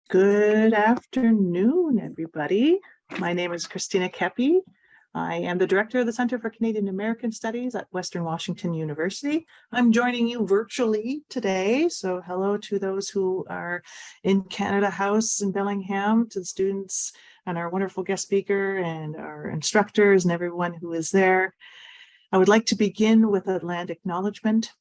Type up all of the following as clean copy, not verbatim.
Good afternoon, everybody. My name is Christina Kepi. I am the director of the Center for Canadian American Studies at Western Washington University. I'm joining you virtually today. So hello to those who are in Canada House in Bellingham, to the students and our wonderful guest speaker and our instructors and everyone who is there. I would like to begin with a land acknowledgement.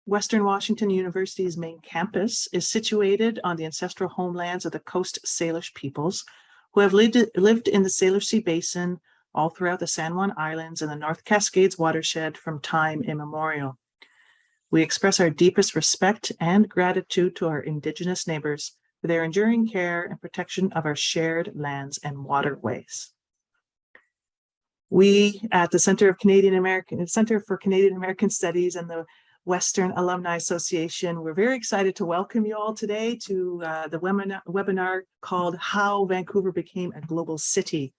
Western Washington University's main campus is situated on the ancestral homelands of the Coast Salish peoples, who have lived in the Salish Sea Basin all throughout the San Juan Islands and the North Cascades watershed from time immemorial. We express our deepest respect and gratitude to our Indigenous neighbors for their enduring care and protection of our shared lands and waterways. We at the Center for Canadian American Studies and the Western Alumni Association, we're very excited to welcome you all today to the webinar called How Vancouver Became a Global City.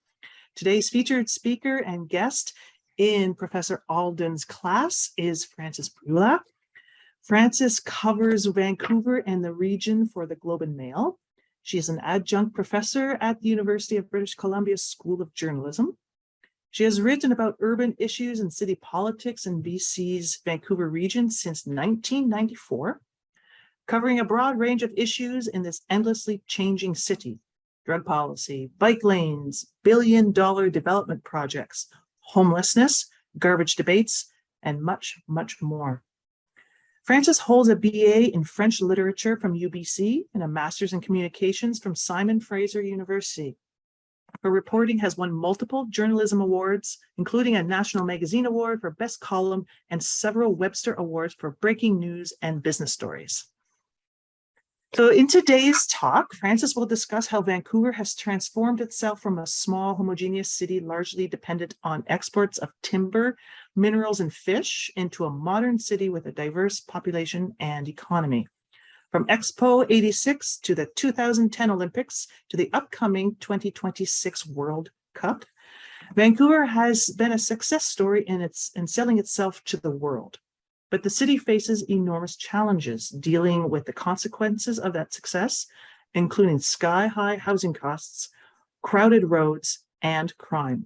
Today's featured speaker and guest in Professor Alden's class is Frances Bula. Frances covers Vancouver and the region for the Globe and Mail. She is an adjunct professor at the University of British Columbia School of Journalism. She has written about urban issues and city politics in BC's Vancouver region since 1994, covering a broad range of issues in this endlessly changing city: drug policy, bike lanes, billion-dollar development projects, homelessness, garbage debates, and much, much more. Frances holds a BA in French literature from UBC and a master's in communications from Simon Fraser University. Her reporting has won multiple journalism awards, including a National Magazine Award for Best Column and several Webster Awards for breaking news and business stories. So in today's talk, Frances will discuss how Vancouver has transformed itself from a small homogeneous city largely dependent on exports of timber, minerals, and fish into a modern city with a diverse population and economy. From Expo 86 to the 2010 Olympics to the upcoming 2026 World Cup, Vancouver has been a success story in selling itself to the world. But the city faces enormous challenges dealing with the consequences of that success, including sky-high housing costs, crowded roads, and crime.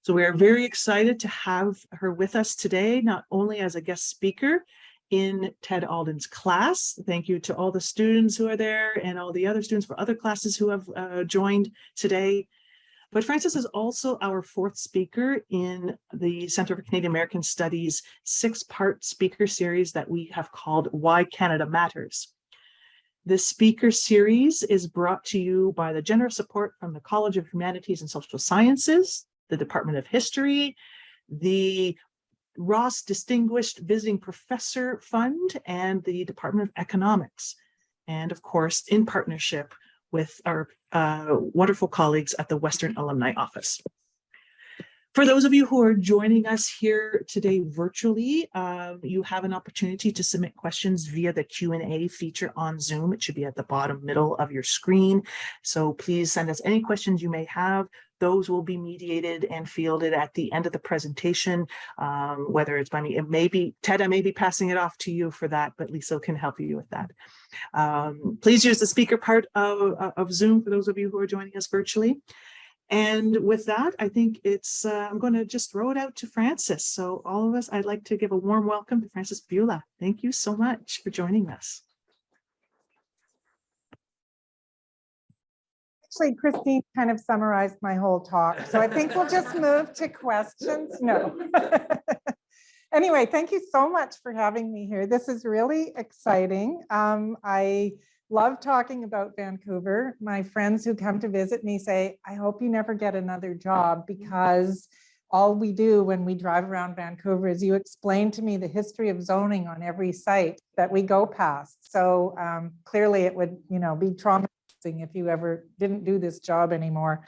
So we are very excited to have her with us today, not only as a guest speaker in Ted Alden's class. Thank you to all the students who are there and all the other students for other classes who have joined today. But Frances is also our fourth speaker in the Center for Canadian American Studies 6-part speaker series that we have called Why Canada Matters. This speaker series is brought to you by the generous support from the College of Humanities and Social Sciences, the Department of History, the Ross Distinguished Visiting Professor Fund, and the Department of Economics, and of course in partnership with our wonderful colleagues at the Western Alumni Office. For those of you who are joining us here today virtually, you have an opportunity to submit questions via the Q&A feature on Zoom. It should be at the bottom middle of your screen. So please send us any questions you may have. Those will be mediated and fielded at the end of the presentation, whether it's by me. It may be, Ted, I may be passing it off to you for that, but Lisa can help you with that. Please use the speaker part of Zoom for those of you who are joining us virtually. And with that, I think it's, I'm going to just throw it out to Frances. So all of us, I'd like to give a warm welcome to Frances Bula. Thank you so much for joining us. Actually, Christine kind of summarized my whole talk, so I think we'll just move to questions. No. Anyway, thank you so much for having me here. This is really exciting. I love talking about Vancouver. My friends who come to visit me say, I hope you never get another job, because all we do when we drive around Vancouver is you explain to me the history of zoning on every site that we go past. So clearly it would, be traumatizing if you ever didn't do this job anymore.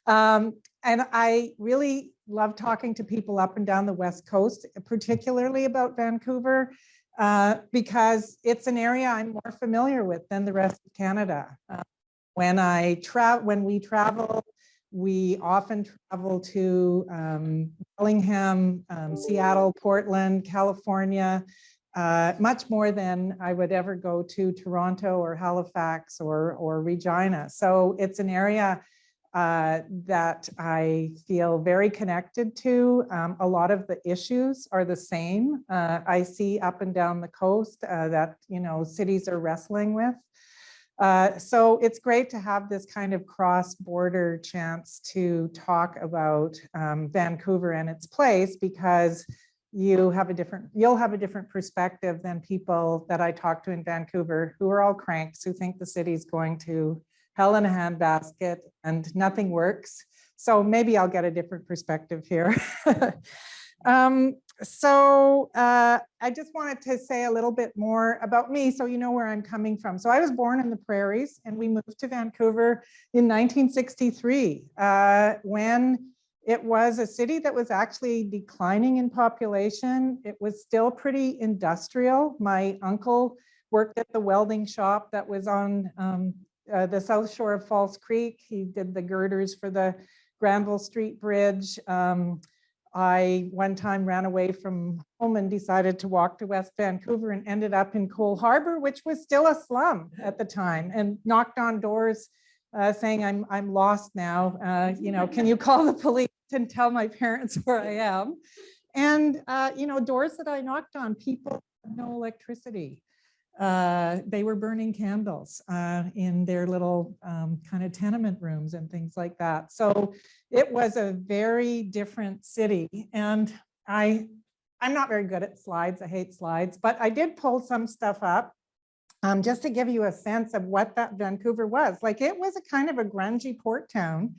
And I really love talking to people up and down the West Coast, particularly about Vancouver, because it's an area I'm more familiar with than the rest of Canada. When we travel, we often travel to Bellingham, Seattle, Portland, California, much more than I would ever go to Toronto or Halifax or Regina. So it's an area that I feel very connected to. A lot of the issues are the same. I see up and down the coast that, you know, cities are wrestling with. So it's great to have this kind of cross-border chance to talk about Vancouver and its place, because you'll have a different perspective than people that I talk to in Vancouver, who are all cranks, who think the city's going to hell in a handbasket and nothing works. So maybe I'll get a different perspective here. I just wanted to say a little bit more about me so you know where I'm coming from. So I was born in the prairies and we moved to Vancouver in 1963 when it was a city that was actually declining in population. It was still pretty industrial. My uncle worked at the welding shop that was on the south shore of False Creek. He did the girders for the Granville Street Bridge. I one time ran away from home and decided to walk to West Vancouver and ended up in Cole Harbour, which was still a slum at the time, and knocked on doors saying, I'm lost now. You know, can you call the police and tell my parents where I am? And, you know, doors that I knocked on, people had no electricity. They were burning candles in their little kind of tenement rooms and things like that. So it was a very different city. And I'm not very good at slides. I hate slides, but I did pull some stuff up just to give you a sense of what that Vancouver was. Like, it was a kind of a grungy port town.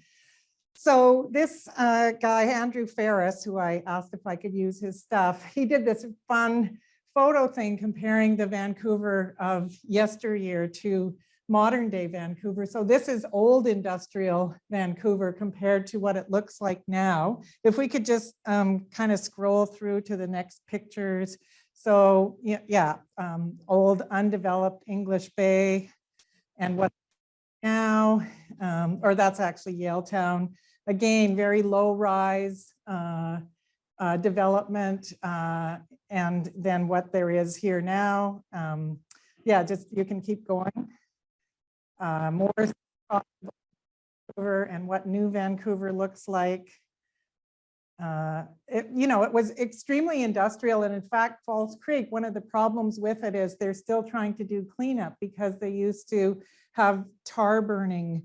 So this guy, Andrew Ferris, who I asked if I could use his stuff, he did this fun photo thing comparing the Vancouver of yesteryear to modern day Vancouver. So this is old industrial Vancouver compared to what it looks like now. If we could just kind of scroll through to the next pictures. So yeah, old undeveloped English Bay and what now, or that's actually Yaletown. Again, very low rise development, and then what there is here now. Yeah, just you can keep going. More Vancouver and what new Vancouver looks like. You know, it was extremely industrial, and in fact, False Creek, one of the problems with it is they're still trying to do cleanup because they used to have tar burning,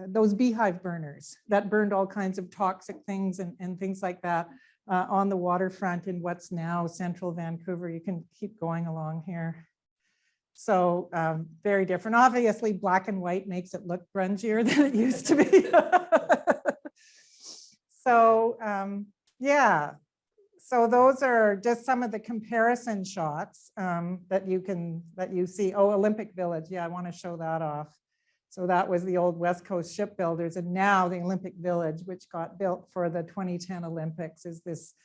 those beehive burners that burned all kinds of toxic things and things like that on the waterfront in what's now central Vancouver. You can keep going along here. So very different. Obviously, black and white makes it look grungier than it used to be. So yeah, so those are just some of the comparison shots that you see. Oh, Olympic Village. Yeah, I want to show that off. So that was the old West Coast shipbuilders, and now the Olympic Village, which got built for the 2010 Olympics, is this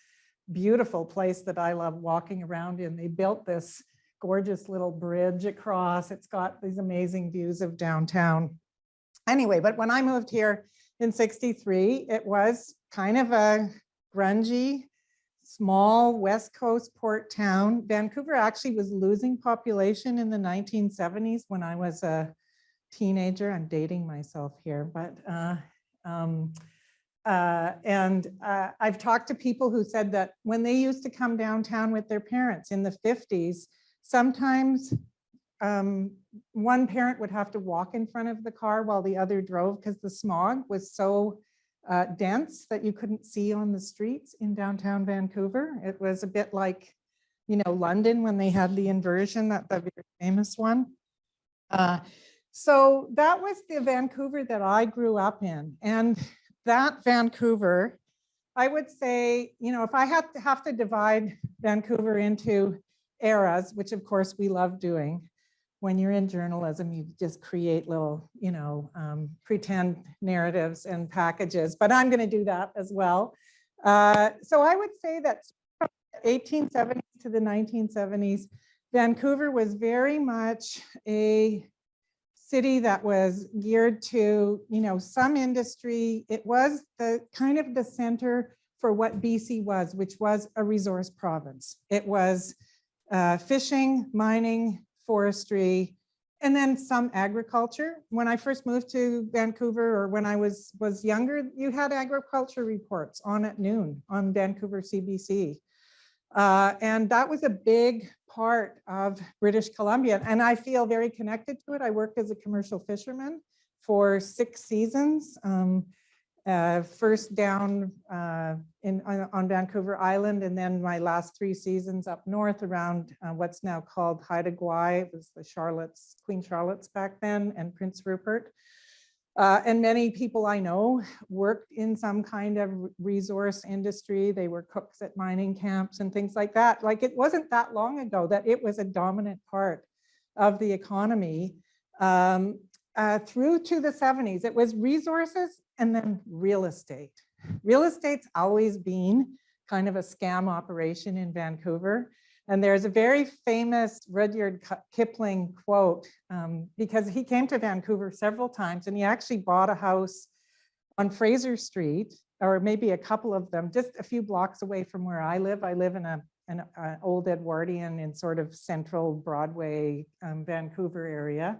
beautiful place that I love walking around in. They built this gorgeous little bridge across. It's got these amazing views of downtown. Anyway, but when I moved here in '63, it was kind of a grungy, small West Coast port town. Vancouver actually was losing population in the 1970s when I was a teenager. I'm dating myself here, but I've talked to people who said that when they used to come downtown with their parents in the 50s, sometimes one parent would have to walk in front of the car while the other drove because the smog was so dense that you couldn't see on the streets in downtown Vancouver. It was a bit like, you know, London when they had the inversion, that the very famous one. So that was the Vancouver that I grew up in. And that Vancouver, I would say, you know, if I had to have to divide Vancouver into eras, which of course we love doing, when you're in journalism, you just create little, you know, pretend narratives and packages, but I'm going to do that as well. So I would say that from the 1870s to the 1970s, Vancouver was very much a city that was geared to, you know, some industry. It was the kind of the center for what BC was, which was a resource province. It was fishing, mining, forestry, and then some agriculture. When I first moved to Vancouver, or when I was younger, you had agriculture reports on at noon on Vancouver CBC. And that was a big part of British Columbia. And I feel very connected to it. I worked as a commercial fisherman for 6 seasons. First down on Vancouver Island, and then my last 3 seasons up north around what's now called Haida Gwaii. It was the Queen Charlotte's back then, and Prince Rupert. And many people I know worked in some kind of resource industry. They were cooks at mining camps and things like that. Like, it wasn't that long ago that it was a dominant part of the economy. Through to the 70s, it was resources and then real estate. Real estate's always been kind of a scam operation in Vancouver. And there's a very famous Rudyard Kipling quote, because he came to Vancouver several times and he actually bought a house on Fraser Street, or maybe a couple of them, just a few blocks away from where I live. I live in an old Edwardian in sort of central Broadway, Vancouver area.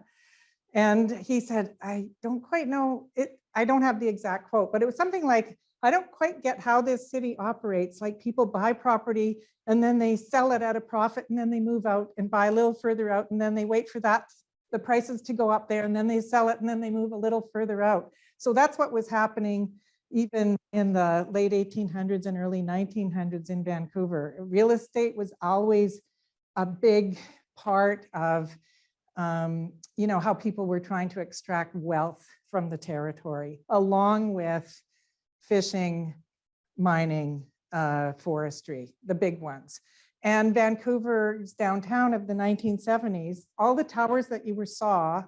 And he said, I don't quite know it. I don't have the exact quote, but it was something like, I don't quite get how this city operates. Like, people buy property and then they sell it at a profit, and then they move out and buy a little further out, and then they wait for the prices to go up there, and then they sell it, and then they move a little further out. So that's what was happening even in the late 1800s and early 1900s in Vancouver. Real estate was always a big part of how people were trying to extract wealth from the territory, along with fishing, mining, forestry, the big ones. And Vancouver's downtown of the 1970s, all the towers that you saw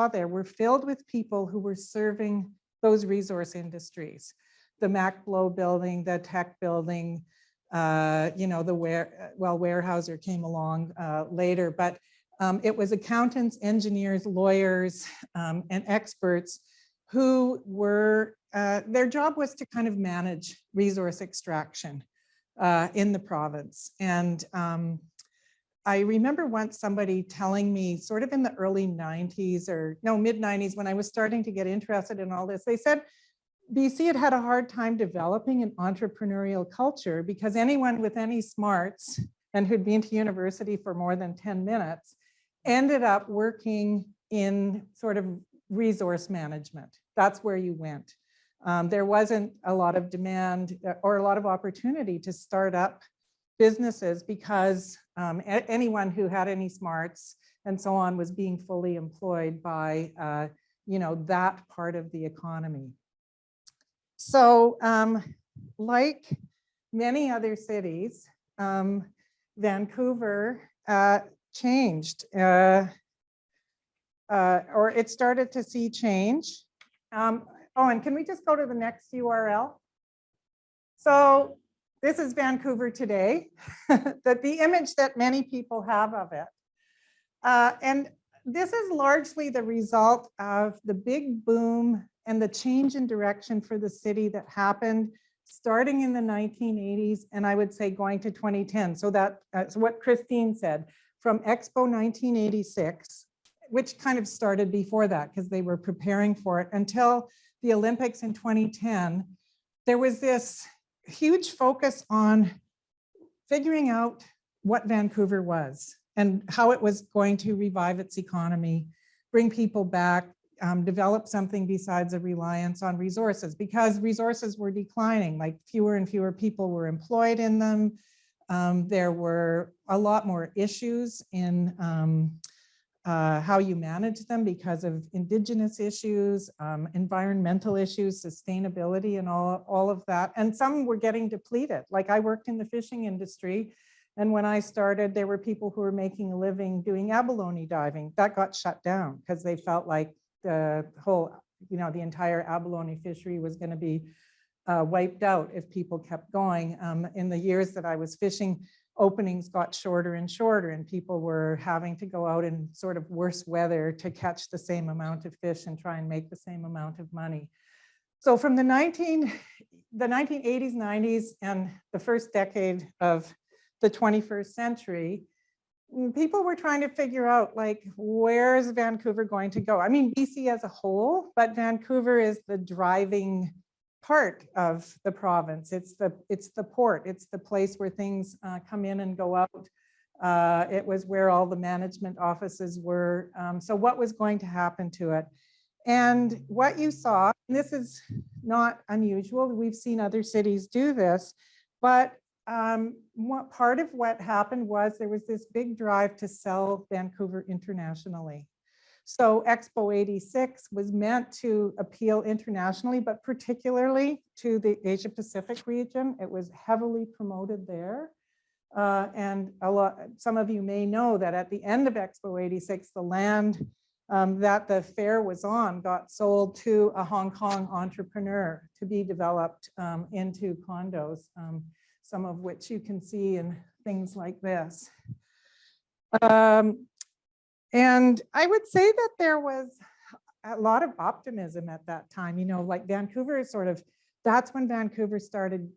there were filled with people who were serving those resource industries. The Mac Blow building, the tech building, Weyerhaeuser came along later, but it was accountants, engineers, lawyers, and experts who were, their job was to kind of manage resource extraction in the province. And I remember once somebody telling me, sort of in the early 90s, or no, mid 90s, when I was starting to get interested in all this, they said BC had a hard time developing an entrepreneurial culture because anyone with any smarts and who'd been to university for more than 10 minutes ended up working in sort of resource management. That's where you went. There wasn't a lot of demand or a lot of opportunity to start up businesses because anyone who had any smarts and so on was being fully employed by that part of the economy. So like many other cities, Vancouver changed, or it started to see change. And can we just go to the next URL? So this is Vancouver today, the image that many people have of it. And this is largely the result of the big boom and the change in direction for the city that happened starting in the 1980s, and I would say going to 2010. So that's what Christine said, from Expo 1986, which kind of started before that because they were preparing for it, until the Olympics in 2010, there was this huge focus on figuring out what Vancouver was and how it was going to revive its economy, bring people back, develop something besides a reliance on resources, because resources were declining, like fewer and fewer people were employed in them. There were a lot more issues in how you manage them because of Indigenous issues, environmental issues, sustainability, and all of that. And some were getting depleted. Like, I worked in the fishing industry, and when I started, there were people who were making a living doing abalone diving. That got shut down because they felt like the whole, the entire abalone fishery was going to be wiped out if people kept going. In the years that I was fishing, openings got shorter and shorter, and people were having to go out in sort of worse weather to catch the same amount of fish and try and make the same amount of money. So from the 1980s, 90s, and the first decade of the 21st century, people were trying to figure out, like, where is Vancouver going to go? I mean, BC as a whole, but Vancouver is the driving part of the province. It's the port. It's the place where things come in and go out. It was where all the management offices were. So what was going to happen to it? And what you saw, and this is not unusual, we've seen other cities do this, but what part of what happened was there was this big drive to sell Vancouver internationally. So Expo 86 was meant to appeal internationally, but particularly to the Asia Pacific region. It was heavily promoted there. And some of you may know that at the end of Expo 86, the land that the fair was on got sold to a Hong Kong entrepreneur to be developed into condos, some of which you can see in things like this. And I would say that there was a lot of optimism at that time. You know, like Vancouver is sort of, that's when Vancouver started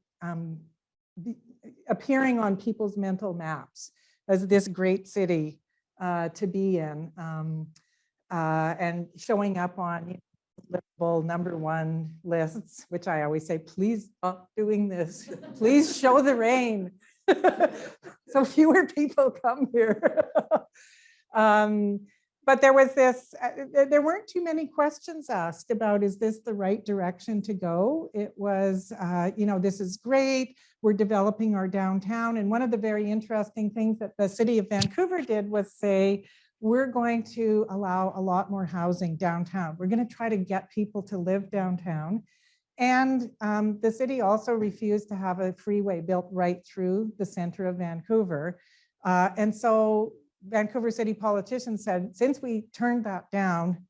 appearing on people's mental maps as this great city to be in. And showing up on livable #1 lists, which I always say, please stop doing this. Please show the rain. So fewer people come here. But there was this, there weren't too many questions asked about, is this the right direction to go? It was, you know, this is great. We're developing our downtown. And one of the very interesting things that the city of Vancouver did was say, we're going to allow a lot more housing downtown. We're going to try to get people to live downtown. And the city also refused to have a freeway built right through the center of Vancouver. And so Vancouver city politicians said, since we turned that down,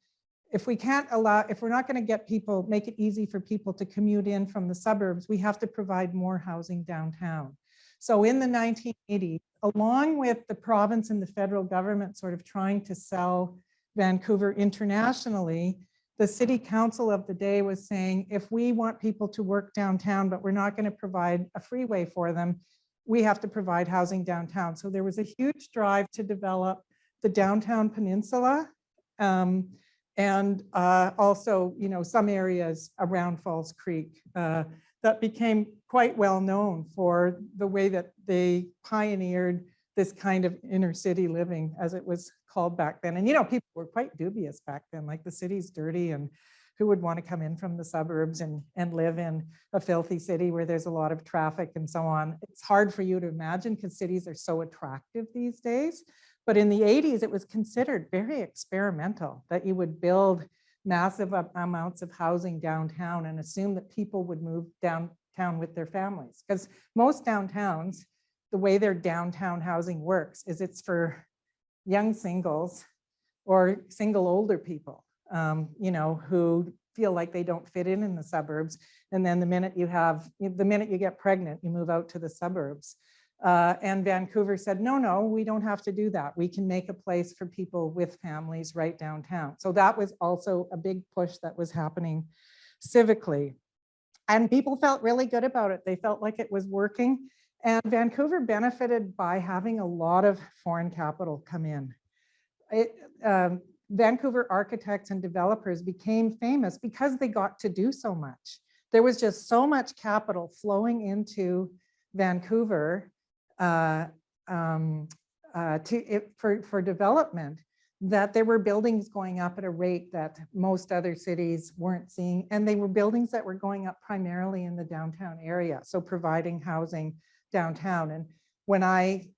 if we can't allow, if we're not going to get people, make it easy for people to commute in from the suburbs, we have to provide more housing downtown. So in the 1980s, along with the province and the federal government sort of trying to sell Vancouver internationally, the city council of the day was saying, if we want people to work downtown, but we're not going to provide a freeway for them, we have to provide housing downtown. So there was a huge drive to develop the downtown peninsula, and also, you know, some areas around Falls Creek that became quite well known for the way that they pioneered this kind of inner city living, as it was called back then. And, you know, people were quite dubious back then, like the city's dirty and who would want to come in from the suburbs and live in a filthy city where there's a lot of traffic and so on. It's hard for you to imagine because cities are so attractive these days. But in the 80s, it was considered very experimental that you would build massive amounts of housing downtown and assume that people would move downtown with their families. Because most downtowns, the way their downtown housing works is it's for young singles or single older people, you know, who feel like they don't fit in the suburbs. And then the minute you get pregnant, you move out to the suburbs. And Vancouver said, no, we don't have to do that. We can make a place for people with families right downtown. So that was also a big push that was happening civically. And people felt really good about it. They felt like it was working. And Vancouver benefited by having a lot of foreign capital come in. Vancouver architects and developers became famous because they got to do so much. There was just so much capital flowing into Vancouver for development that there were buildings going up at a rate that most other cities weren't seeing. And they were buildings that were going up primarily in the downtown area, so providing housing downtown. And when I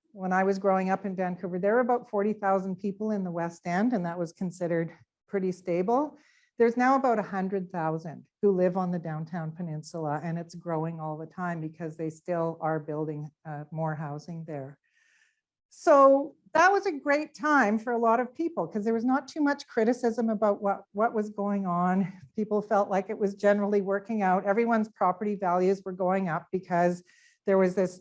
was growing up in Vancouver, there were about 40,000 people in the West End, and that was considered pretty stable. There's now about 100,000 who live on the downtown peninsula, and it's growing all the time because they still are building more housing there. So that was a great time for a lot of people because there was not too much criticism about what was going on. People felt like it was generally working out. Everyone's property values were going up because there was this,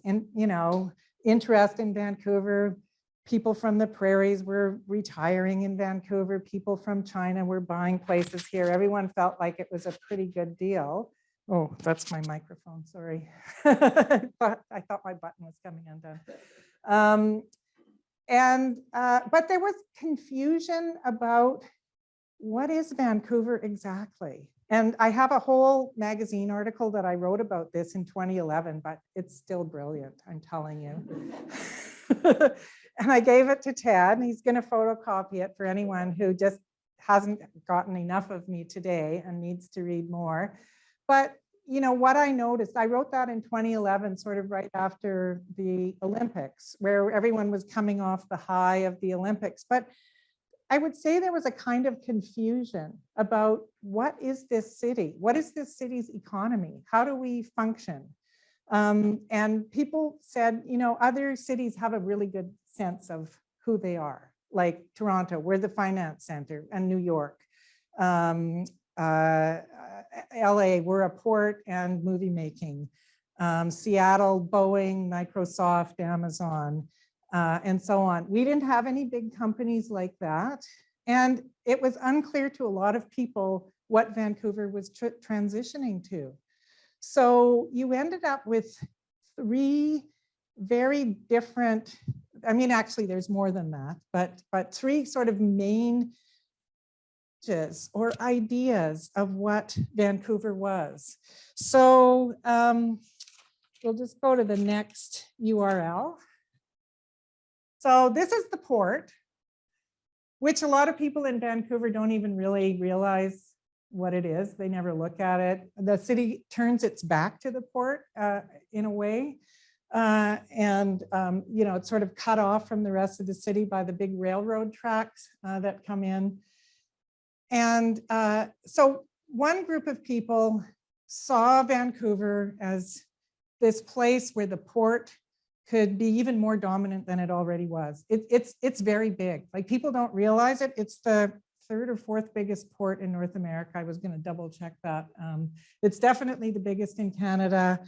interest in Vancouver. People from the prairies were retiring in Vancouver. People from China were buying places here. Everyone felt like it was a pretty good deal. Oh, that's my microphone, sorry. I thought my button was coming undone. But there was confusion about what is Vancouver exactly? And I have a whole magazine article that I wrote about this in 2011, but it's still brilliant, I'm telling you. And I gave it to Ted, and he's going to photocopy it for anyone who just hasn't gotten enough of me today and needs to read more. But you know what I noticed, I wrote that in 2011, sort of right after the Olympics, where everyone was coming off the high of the Olympics. But I would say there was a kind of confusion about what is this city? What is this city's economy? How do we function? And people said, you know, other cities have a really good sense of who they are, like Toronto, we're the finance center, and New York. LA, we're a port and movie making. Seattle, Boeing, Microsoft, Amazon, and so on. We didn't have any big companies like that. And it was unclear to a lot of people what Vancouver was transitioning to. So you ended up with three very different, I mean, actually there's more than that, but three sort of main or ideas of what Vancouver was. So we'll just go to the next URL. So this is the port, which a lot of people in Vancouver don't even really realize what it is. They never look at it. The city turns its back to the port in a way. You know, it's sort of cut off from the rest of the city by the big railroad tracks that come in. And so one group of people saw Vancouver as this place where the port could be even more dominant than it already was. It's very big. Like, people don't realize it. It's the third or fourth biggest port in North America. I was going to double check that. It's definitely the biggest in Canada.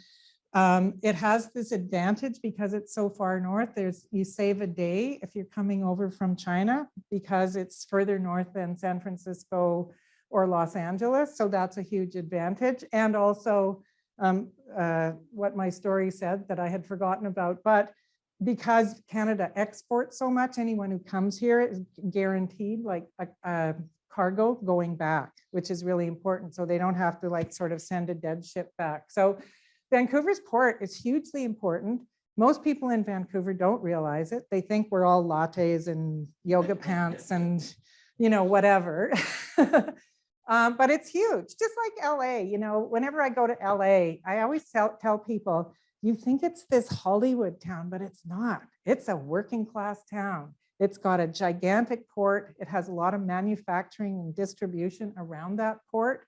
It has this advantage because it's so far north. You save a day if you're coming over from China, because it's further north than San Francisco or Los Angeles. So that's a huge advantage. And also what my story said that I had forgotten about, but because Canada exports so much, anyone who comes here is guaranteed like a cargo going back, which is really important. So they don't have to like sort of send a dead ship back. So Vancouver's port is hugely important. Most people in Vancouver don't realize it. They think we're all lattes and yoga pants and, you know, whatever. But it's huge, just like LA. You know, whenever I go to LA, I always tell people, you think it's this Hollywood town, but it's not. It's a working class town. It's got a gigantic port. It has a lot of manufacturing and distribution around that port.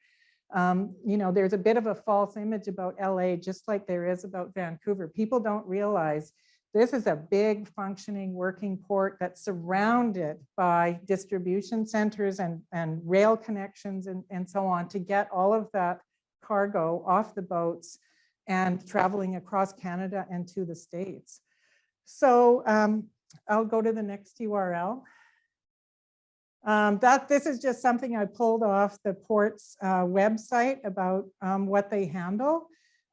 You know, there's a bit of a false image about LA, just like there is about Vancouver. People don't realize this is a big functioning working port that's surrounded by distribution centers and rail connections and so on to get all of that cargo off the boats and traveling across Canada and to the States. So I'll go to the next URL. This is just something I pulled off the port's website about what they handle.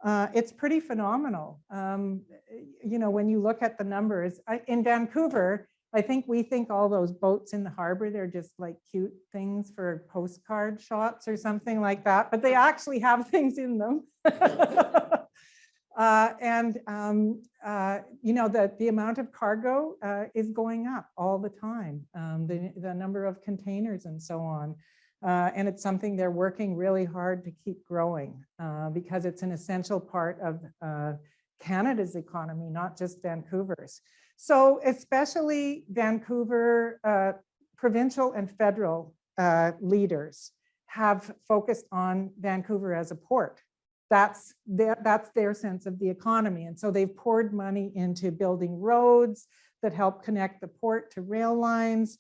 It's pretty phenomenal. You know, when you look at the numbers, in Vancouver, I think we think all those boats in the harbor, they're just like cute things for postcard shots or something like that, but they actually have things in them. You know, the amount of cargo is going up all the time, the number of containers and so on. And it's something they're working really hard to keep growing because it's an essential part of Canada's economy, not just Vancouver's. So especially Vancouver provincial and federal leaders have focused on Vancouver as a port. That's their sense of the economy. And so they've poured money into building roads that help connect the port to rail lines.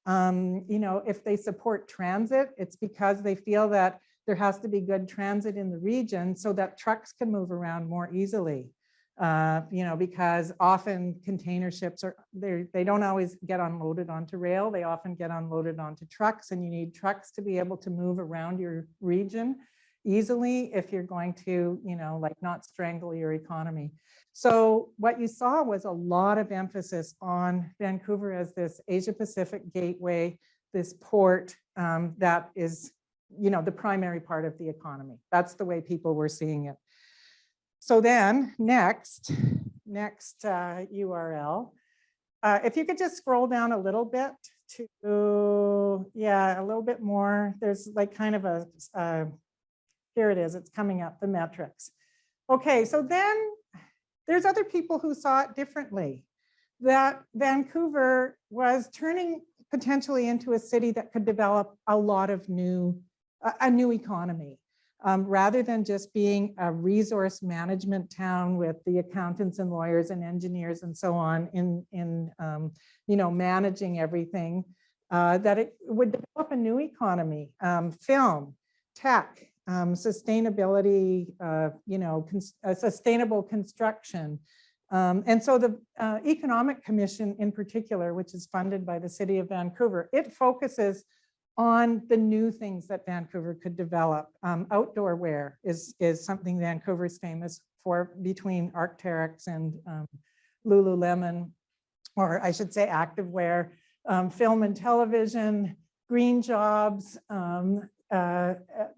You know, if they support transit, it's because they feel that there has to be good transit in the region so that trucks can move around more easily. because often container ships they don't always get unloaded onto rail. They often get unloaded onto trucks, and you need trucks to be able to move around your region easily if you're going to, like not strangle your economy. So what you saw was a lot of emphasis on Vancouver as this Asia Pacific gateway, this port that is, the primary part of the economy. That's the way people were seeing it. So then next URL, if you could just scroll down a little bit to, yeah, a little bit more. There's like kind of here it is, it's coming up, the metrics. Okay, so then there's other people who saw it differently, that Vancouver was turning potentially into a city that could develop a lot of a new economy. Rather than just being a resource management town with the accountants and lawyers and engineers and so on in managing everything, that it would develop a new economy, film, tech, sustainability, sustainable construction. And so the Economic Commission in particular, which is funded by the City of Vancouver, it focuses on the new things that Vancouver could develop. Outdoor wear is something Vancouver's famous for, between Arc'teryx and Lululemon, or I should say activewear, film and television, green jobs,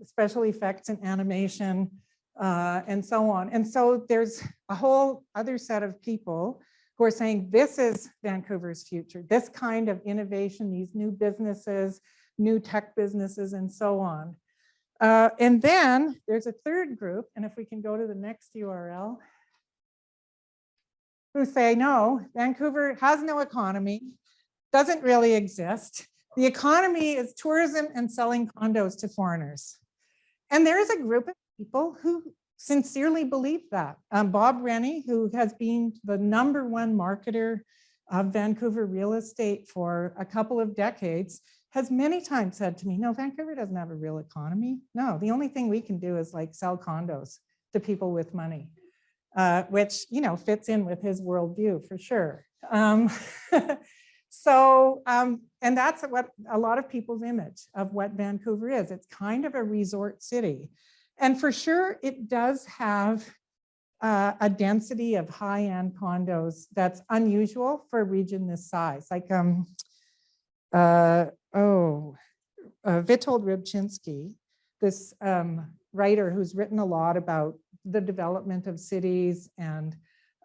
special effects and animation, and so on. And so there's a whole other set of people who are saying this is Vancouver's future, this kind of innovation, these new businesses, new tech businesses, and so on. And then there's a third group, and if we can go to the next URL, who say, no, Vancouver has no economy, doesn't really exist. The economy is tourism and selling condos to foreigners. And there is a group of people who sincerely believe that. Bob Rennie, who has been the #1 marketer of Vancouver real estate for a couple of decades, has many times said to me, no, Vancouver doesn't have a real economy. No, the only thing we can do is like sell condos to people with money, which, fits in with his worldview for sure. And that's what a lot of people's image of what Vancouver is. It's kind of a resort city. And for sure, it does have a density of high-end condos that's unusual for a region this size. Like, Witold Rybczynski, this writer who's written a lot about the development of cities and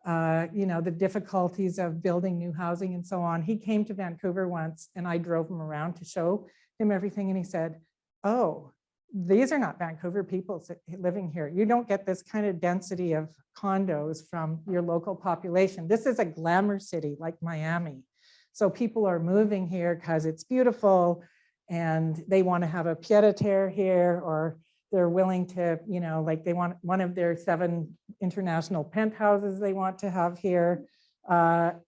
the difficulties of building new housing and so on. He came to Vancouver once and I drove him around to show him everything. And he said, oh, these are not Vancouver people living here. You don't get this kind of density of condos from your local population. This is a glamour city like Miami. So people are moving here because it's beautiful and they want to have a pied-à-terre here, or they're willing to, like they want one of their 7 international penthouses they want to have here. So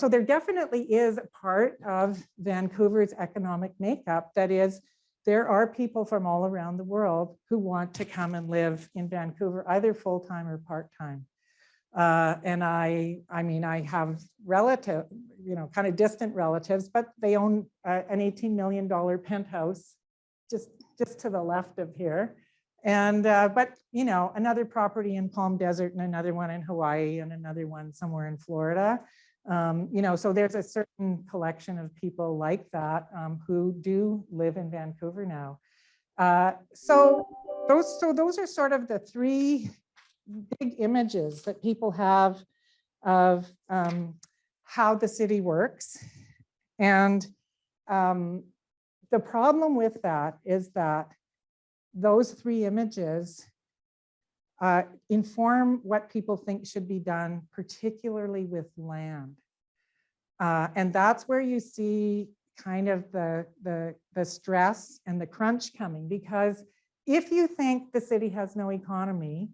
there definitely is a part of Vancouver's economic makeup that is, there are people from all around the world who want to come and live in Vancouver, either full-time or part-time. And I have relative, kind of distant relatives, but they own an $18 million penthouse just to the left of here. And, but, another property in Palm Desert and another one in Hawaii and another one somewhere in Florida. So there's a certain collection of people like that who do live in Vancouver now. So those are sort of the 3 big images that people have of how the city works. And the problem with that is that those 3 images inform what people think should be done, particularly with land. And that's where you see kind of the stress and the crunch coming, because if you think the city has no economy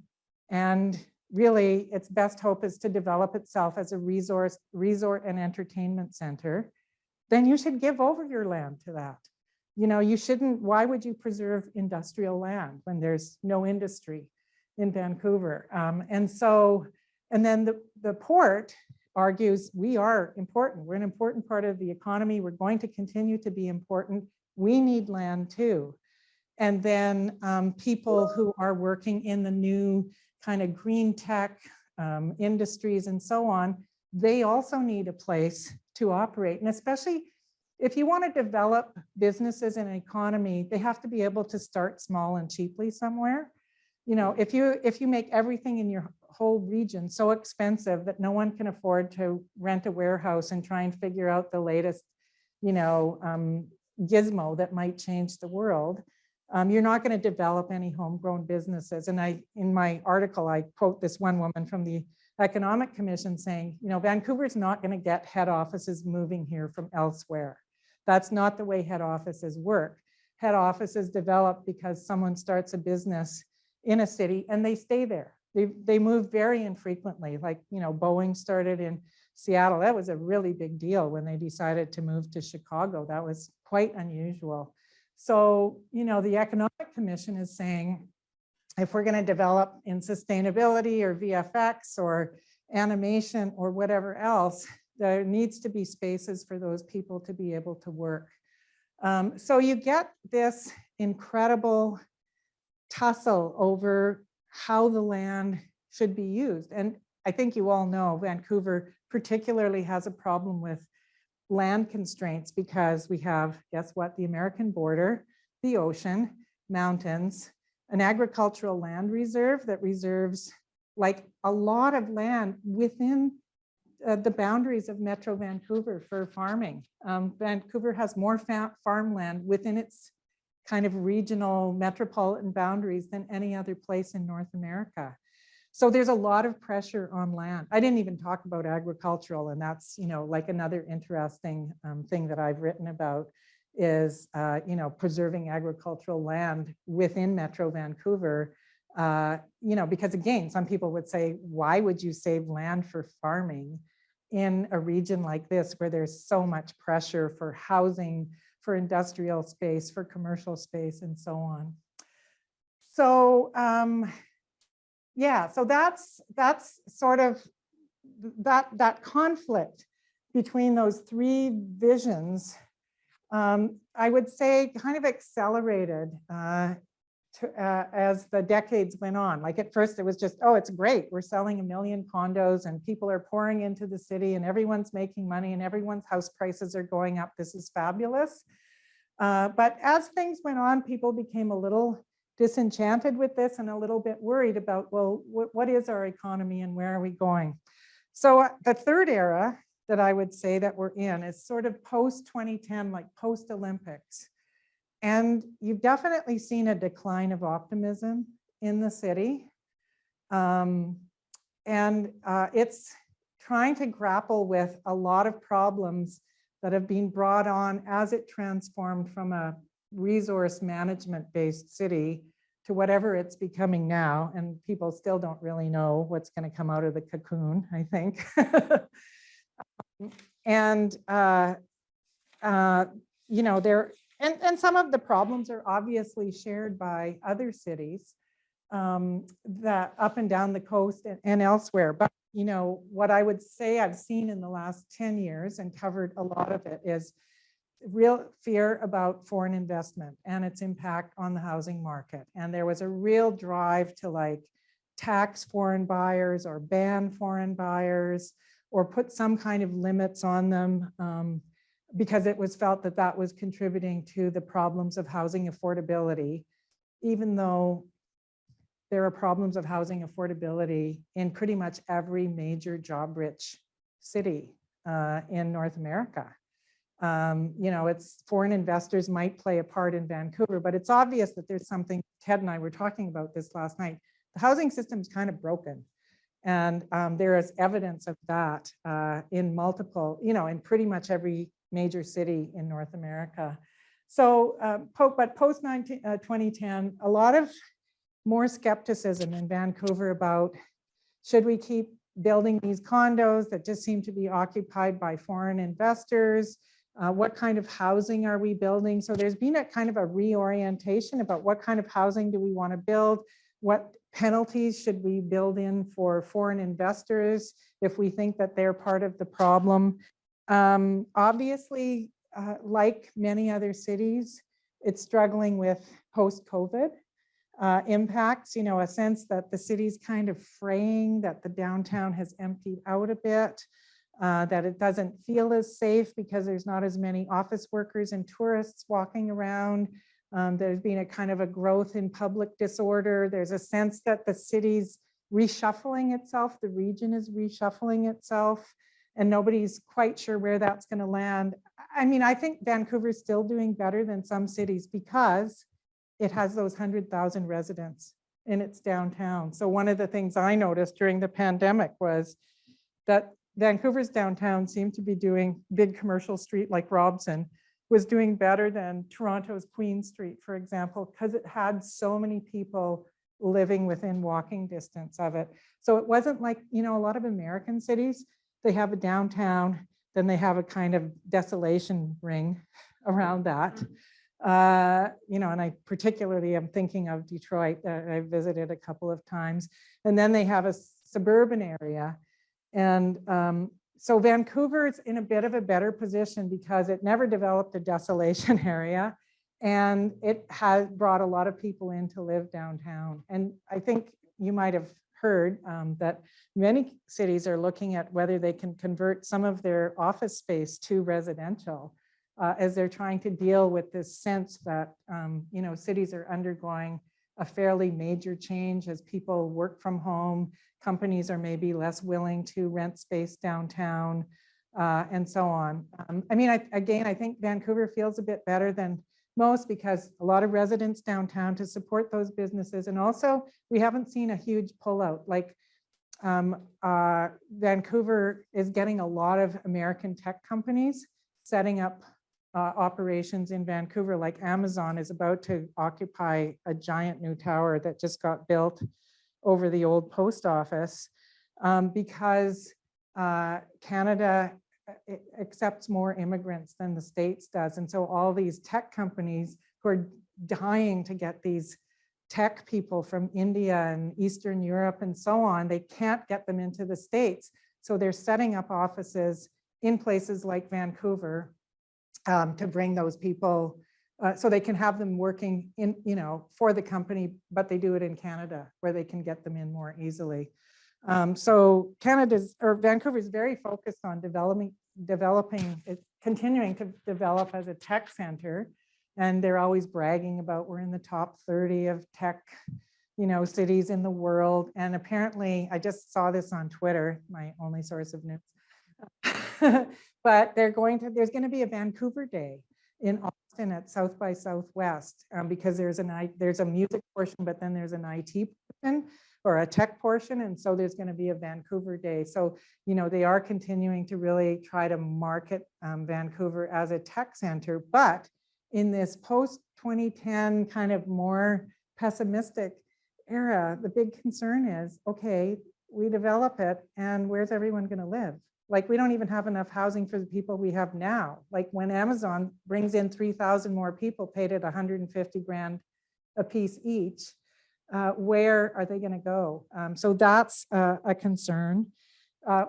and really its best hope is to develop itself as a resort and entertainment center, then you should give over your land to that. You shouldn't, why would you preserve industrial land when there's no industry? in Vancouver. And then the port argues we are important. We're an important part of the economy. We're going to continue to be important. We need land too. And then people who are working in the new kind of green tech industries and so on, they also need a place to operate. And especially if you want to develop businesses in an economy, they have to be able to start small and cheaply somewhere. You know, if you make everything in your whole region so expensive that no one can afford to rent a warehouse and try and figure out the latest, you know, gizmo that might change the world, you're not going to develop any homegrown businesses. And in my article, I quote this one woman from the Economic Commission saying, you know, Vancouver's not going to get head offices moving here from elsewhere. That's not the way head offices work. Head offices develop because someone starts a business in a city and they stay there. They move very infrequently. Like, you know, Boeing started in Seattle. That was a really big deal when they decided to move to Chicago. That was quite unusual. So, you know, the Economic Commission is saying, if we're going to develop in sustainability or VFX or animation or whatever else, there needs to be spaces for those people to be able to work. So you get this incredible tussle over how the land should be used. And I think you all know Vancouver particularly has a problem with land constraints because we have, guess what, the American border, the ocean, mountains, an agricultural land reserve that reserves like a lot of land within the boundaries of Metro Vancouver for farming. Vancouver has more farmland within its kind of regional metropolitan boundaries than any other place in North America. So there's a lot of pressure on land. I didn't even talk about agricultural, and that's, you know, like another interesting thing that I've written about is, you know, preserving agricultural land within Metro Vancouver. You know, because again, some people would say, why would you save land for farming in a region like this where there's so much pressure for housing, for industrial space, for commercial space, and so on. So yeah, so that's sort of that conflict between those three visions, I would say kind of accelerated as the decades went on. Like at first it was just, oh, it's great. We're selling 1 million condos and people are pouring into the city and everyone's making money and everyone's house prices are going up. This is fabulous. But as things went on, people became a little disenchanted with this and a little bit worried about, well, what is our economy and where are we going? So the third era that I would say that we're in is sort of post-2010, like post-Olympics. And you've definitely seen a decline of optimism in the city. It's trying to grapple with a lot of problems that have been brought on as it transformed from a resource management-based city to whatever it's becoming now. And people still don't really know what's going to come out of the cocoon, I think. You know, and some of the problems are obviously shared by other cities that up and down the coast and elsewhere. But, you know, what I would say I've seen in the last 10 years and covered a lot of it is real fear about foreign investment and its impact on the housing market. And there was a real drive to like tax foreign buyers or ban foreign buyers or put some kind of limits on them because it was felt that that was contributing to the problems of housing affordability, even though there are problems of housing affordability in pretty much every major job-rich city in North America. You know, it's foreign investors might play a part in Vancouver, but it's obvious that there's something. Ted and I were talking about this last night. The housing system is kind of broken. And there is evidence of that in multiple, you know, in pretty much every major city in North America. So, but post 2010, a lot of more skepticism in Vancouver about should we keep building these condos that just seem to be occupied by foreign investors? What kind of housing are we building? So there's been a kind of a reorientation about what kind of housing do we want to build? What penalties should we build in for foreign investors if we think that they're part of the problem? Obviously, like many other cities, it's struggling with post-COVID impacts, you know, a sense that the city's kind of fraying, that the downtown has emptied out a bit, that it doesn't feel as safe because there's not as many office workers and tourists walking around. There's been a kind of a growth in public disorder. There's a sense that the city's reshuffling itself, the region is reshuffling itself, and nobody's quite sure where that's going to land. I mean, I think Vancouver's still doing better than some cities because it has those 100,000 residents in its downtown. So one of the things I noticed during the pandemic was that Vancouver's downtown seemed to be doing, big commercial street like Robson was doing better than Toronto's Queen Street, for example, because it had so many people living within walking distance of it. So it wasn't like, you know, a lot of American cities, they have a downtown, then they have a kind of desolation ring around that. You know, and I particularly am thinking of Detroit that I visited a couple of times, and then they have a suburban area. And so Vancouver's in a bit of a better position because it never developed a desolation area, and it has brought a lot of people in to live downtown. And I think you might have heard that many cities are looking at whether they can convert some of their office space to residential as they're trying to deal with this sense that, you know, cities are undergoing a fairly major change as people work from home. Companies are maybe less willing to rent space downtown and so on. I mean, again, I think Vancouver feels a bit better than most because a lot of residents downtown to support those businesses. And also we haven't seen a huge pullout. Like Vancouver is getting a lot of American tech companies setting up operations in Vancouver, like Amazon is about to occupy a giant new tower that just got built over the old post office because Canada accepts more immigrants than the States does. And so all these tech companies who are dying to get these tech people from India and Eastern Europe and so on, they can't get them into the States. So they're setting up offices in places like Vancouver to bring those people so they can have them working in, you know, for the company, but they do it in Canada where they can get them in more easily. So Vancouver is very focused on continuing to develop as a tech center. And they're always bragging about we're in the top 30 of tech, you know, cities in the world. And apparently, I just saw this on Twitter, my only source of news. But there's going to be a Vancouver Day in Austin at South by Southwest because there's a music portion, but then there's an IT portion or a tech portion. And so there's going to be a Vancouver Day. So, you know, they are continuing to really try to market Vancouver as a tech center. But in this post-2010 kind of more pessimistic era, the big concern is, okay, we develop it and where's everyone going to live? Like we don't even have enough housing for the people we have now. Like when Amazon brings in 3,000 more people paid at 150 grand a piece each, where are they going to go? So that's a concern.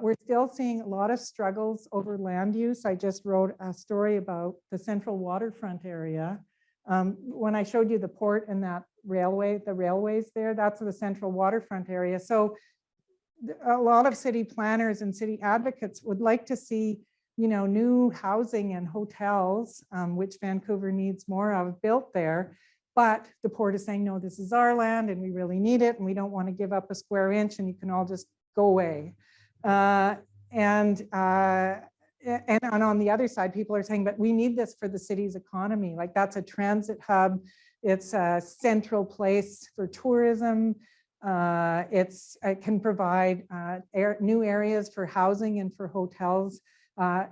We're still seeing a lot of struggles over land use. I just wrote a story about the central waterfront area. When I showed you the port and that railway, the railways there, that's the central waterfront area. So a lot of city planners and city advocates would like to see, you know, new housing and hotels, which Vancouver needs more of, built there. But the port is saying, no, this is our land and we really need it and we don't want to give up a square inch and you can all just go away. And on the other side, people are saying, but we need this for the city's economy. Like that's a transit hub. It's a central place for tourism. It can provide new areas for housing and for hotels,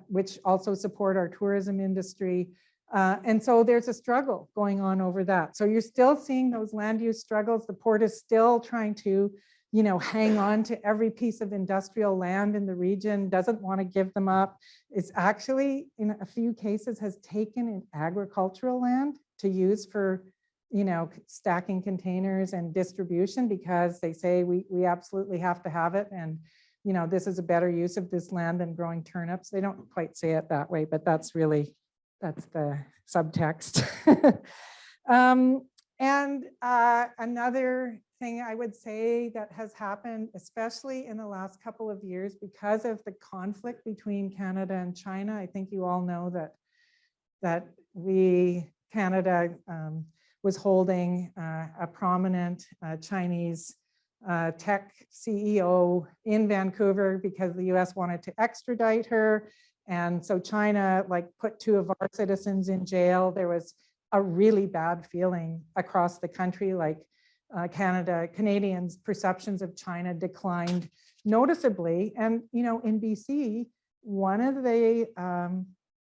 which also support our tourism industry. And so there's a struggle going on over that. So you're still seeing those land use struggles. The port is still trying to, you know, hang on to every piece of industrial land in the region, doesn't want to give them up. It's actually, in a few cases, has taken in agricultural land to use for stacking containers and distribution because they say we absolutely have to have it. And, this is a better use of this land than growing turnips. They don't quite say it that way, but that's the subtext. Another thing I would say that has happened, especially in the last couple of years, because of the conflict between Canada and China. I think you all know that Canada was holding a prominent Chinese tech CEO in Vancouver because the US wanted to extradite her. And so China put 2 of our citizens in jail. There was a really bad feeling across the country, Canadians' perceptions of China declined noticeably. And, in BC, one of the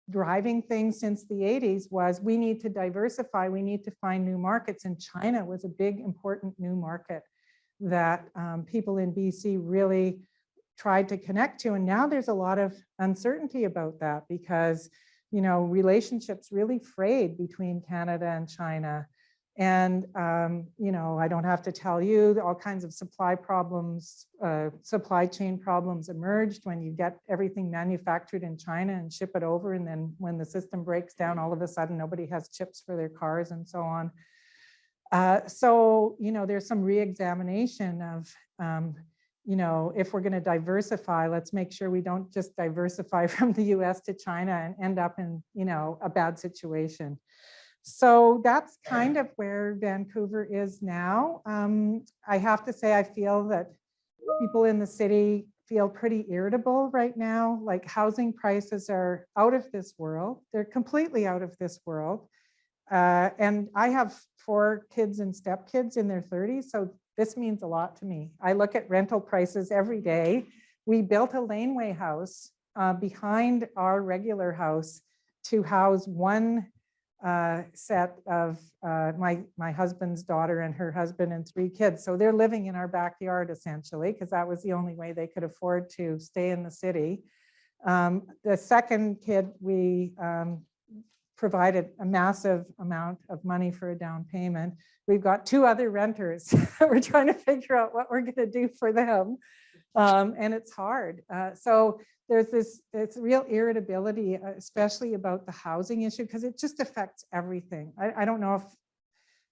driving things since the 80s was we need to diversify, we need to find new markets. And China was a big, important new market that people in BC really tried to connect to. And now there's a lot of uncertainty about that because, relationships really frayed between Canada and China. And, I don't have to tell you, all kinds of supply chain problems emerged when you get everything manufactured in China and ship it over. And then when the system breaks down, all of a sudden, nobody has chips for their cars and so on. So, there's some re-examination of, if we're going to diversify, let's make sure we don't just diversify from the US to China and end up in, a bad situation. So that's kind of where Vancouver is now. I have to say, I feel that people in the city feel pretty irritable right now. Housing prices are out of this world. They're completely out of this world. And I have 4 kids and stepkids in their 30s. So this means a lot to me. I look at rental prices every day. We built a laneway house behind our regular house to house one set of my husband's daughter and her husband and 3 kids. So they're living in our backyard essentially, because that was the only way they could afford to stay in the city. The second kid, we provided a massive amount of money for a down payment. We've got 2 other renters. We're trying to figure out what we're going to do for them. And it's hard. So there's this real irritability, especially about the housing issue, because it just affects everything. I don't know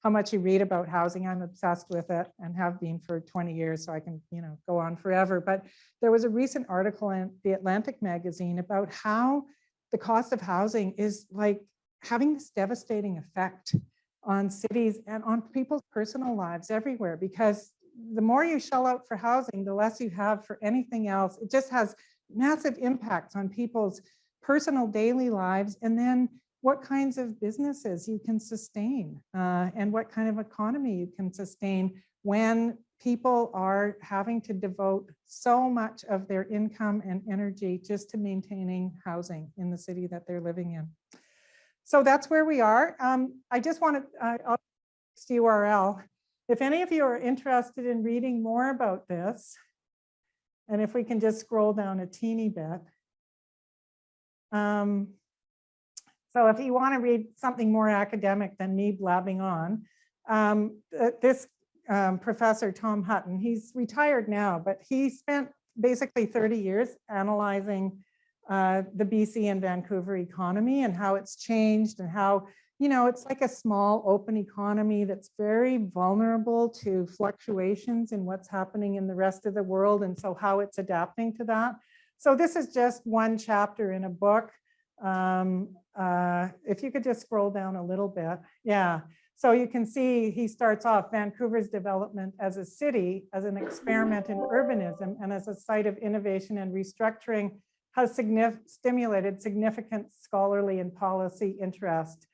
how much you read about housing. I'm obsessed with it and have been for 20 years, so I can go on forever. But there was a recent article in the Atlantic magazine about how the cost of housing is having this devastating effect on cities and on people's personal lives everywhere, because the more you shell out for housing, the less you have for anything else. It just has massive impacts on people's personal daily lives, and then what kinds of businesses you can sustain and what kind of economy you can sustain when people are having to devote so much of their income and energy just to maintaining housing in the city that they're living in. So that's where we are. I just want to, I'll post the URL. If any of you are interested in reading more about this, and if we can just scroll down a teeny bit. So if you want to read something more academic than me blabbing on, this Professor Tom Hutton, he's retired now, but he spent basically 30 years analyzing the BC and Vancouver economy and how it's changed and how, it's like a small open economy that's very vulnerable to fluctuations in what's happening in the rest of the world, and so how it's adapting to that. So this is just one chapter in a book. If you could just scroll down a little bit. Yeah. So you can see he starts off Vancouver's development as a city, as an experiment in urbanism, and as a site of innovation and restructuring has stimulated significant scholarly and policy interest,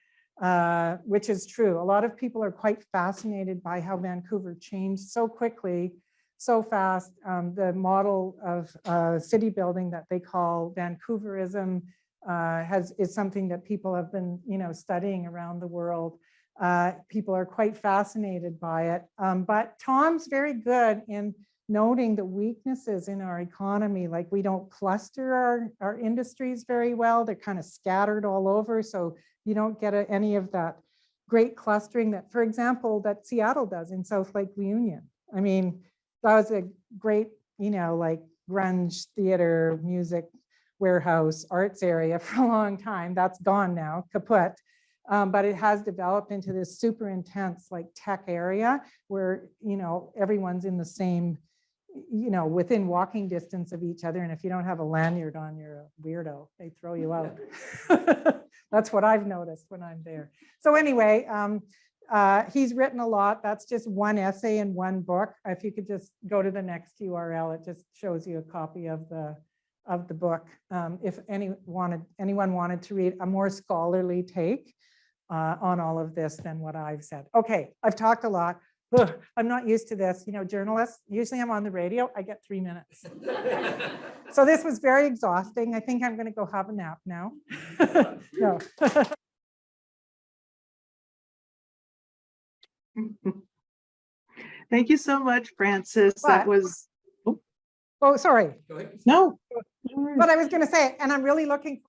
which is true. A lot of people are quite fascinated by how Vancouver changed so quickly, so fast. The model of city building that they call Vancouverism is something that people have been, studying around the world. People are quite fascinated by it. But Tom's very good in noting the weaknesses in our economy. Like, we don't cluster our industries very well. They're kind of scattered all over. So you don't get any of that great clustering that, for example, that Seattle does in South Lake Reunion. I mean, that was a great, like grunge theater, music, warehouse, arts area for a long time. That's gone now, kaput. But it has developed into this super intense like tech area where, everyone's in the same, within walking distance of each other. And if you don't have a lanyard on, you're a weirdo. They throw you out. That's what I've noticed when I'm there. So anyway, he's written a lot. That's just one essay in one book. If you could just go to the next URL, it just shows you a copy of the book. If anyone wanted to read a more scholarly take on all of this than what I've said. Okay, I've talked a lot. Ugh, I'm not used to this. Journalists, usually I'm on the radio, I get 3 minutes. So this was very exhausting. I think I'm going to go have a nap now. No. Thank you so much, Frances. That was. Oh, sorry. No. But I was going to say, and I'm really looking for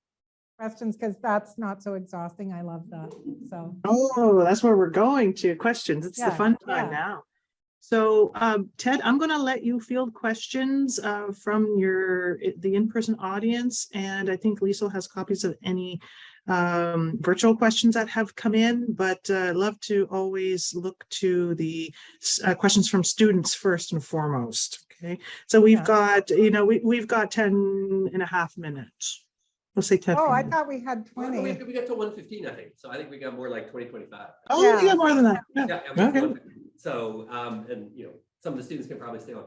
questions because that's not so exhausting. I love that. So. Oh, that's where we're going to questions. It's the fun time now. So Ted, I'm going to let you field questions from the in-person audience, and I think Liesl has copies of any virtual questions that have come in, but I'd love to always look to the questions from students first and foremost. Okay, so we've got, we've got 10.5 minutes. We'll say 10. Oh, I thought we had 20. Well, we got to 1:15, I think. So I think we got more like 2025. Oh, yeah. We got more than that. Yeah. Okay. So, and some of the students can probably stay on.